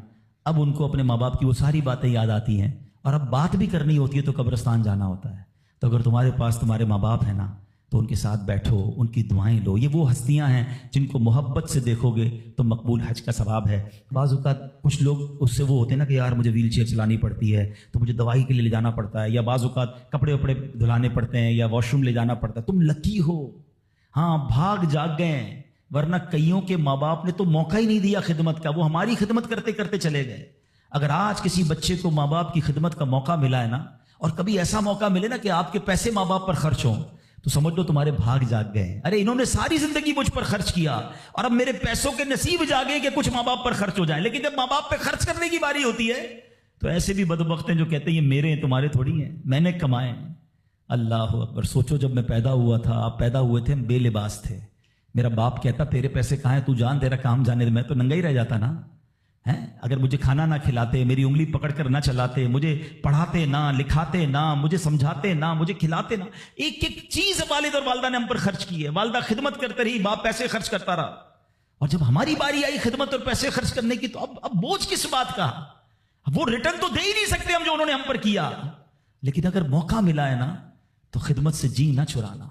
اب ان کو اپنے ماں باپ کی وہ ساری باتیں یاد آتی ہیں، اور اب بات بھی کرنی ہوتی ہے تو قبرستان جانا ہوتا ہے. تو اگر تمہارے پاس تمہارے ماں باپ ہیں نا تو ان کے ساتھ بیٹھو، ان کی دعائیں لو. یہ وہ ہستیاں ہیں جن کو محبت سے دیکھو گے تو مقبول حج کا ثواب ہے. بعض اوقات کچھ لوگ اس سے وہ ہوتے ہیں نا کہ یار مجھے ویل چیئر چلانی پڑتی ہے تو مجھے دوائی کے لیے لے جانا پڑتا ہے، یا بعض اوقات کپڑے وپڑے دھلانے پڑتے ہیں یا واش روم لے جانا پڑتا ہے. تم لکی ہو، ہاں بھاگ جاگ گئے ہیں، ورنہ کئیوں کے ماں باپ نے تو موقع ہی نہیں دیا خدمت کا، وہ ہماری خدمت کرتے کرتے چلے گئے. اگر آج کسی بچے کو ماں باپ کی خدمت کا موقع ملا ہے نا اور کبھی ایسا موقع ملے نا کہ آپ کے پیسے ماں باپ پر خرچ ہوں تو سمجھ لو تمہارے بھاگ جاگ گئے. ارے انہوں نے ساری زندگی مجھ پر خرچ کیا اور اب میرے پیسوں کے نصیب جاگے کہ کچھ ماں باپ پر خرچ ہو جائے. لیکن جب ماں باپ پہ خرچ کرنے کی باری ہوتی ہے تو ایسے بھی بدبخت ہیں جو کہتے ہیں یہ میرے ہیں تمہارے تھوڑی ہیں, میں نے کمائے. اللہ اکبر. سوچو جب میں پیدا ہوا تھا, آپ پیدا ہوئے تھے, ہم بے لباس تھے, میرا باپ کہتا تیرے پیسے کہاں ہیں, تو جان تیرا کام جانے دے, میں تو ننگا ہی رہ جاتا نا. اگر مجھے کھانا نہ کھلاتے, میری انگلی پکڑ کر نہ چلاتے, مجھے پڑھاتے نہ, لکھاتے نہ, مجھے سمجھاتے نہ, مجھے کھلاتے نہ, ایک ایک چیز والد اور والدہ نے ہم پر خرچ کی ہے. والدہ خدمت کرتے رہی, باپ پیسے خرچ کرتا رہا, اور جب ہماری باری آئی خدمت اور پیسے خرچ کرنے کی تو اب بوجھ کس بات کا. وہ ریٹرن تو دے ہی نہیں سکتے ہم جو انہوں نے ہم پر کیا, لیکن اگر موقع ملا ہے نا تو خدمت سے جی نہ چرانا.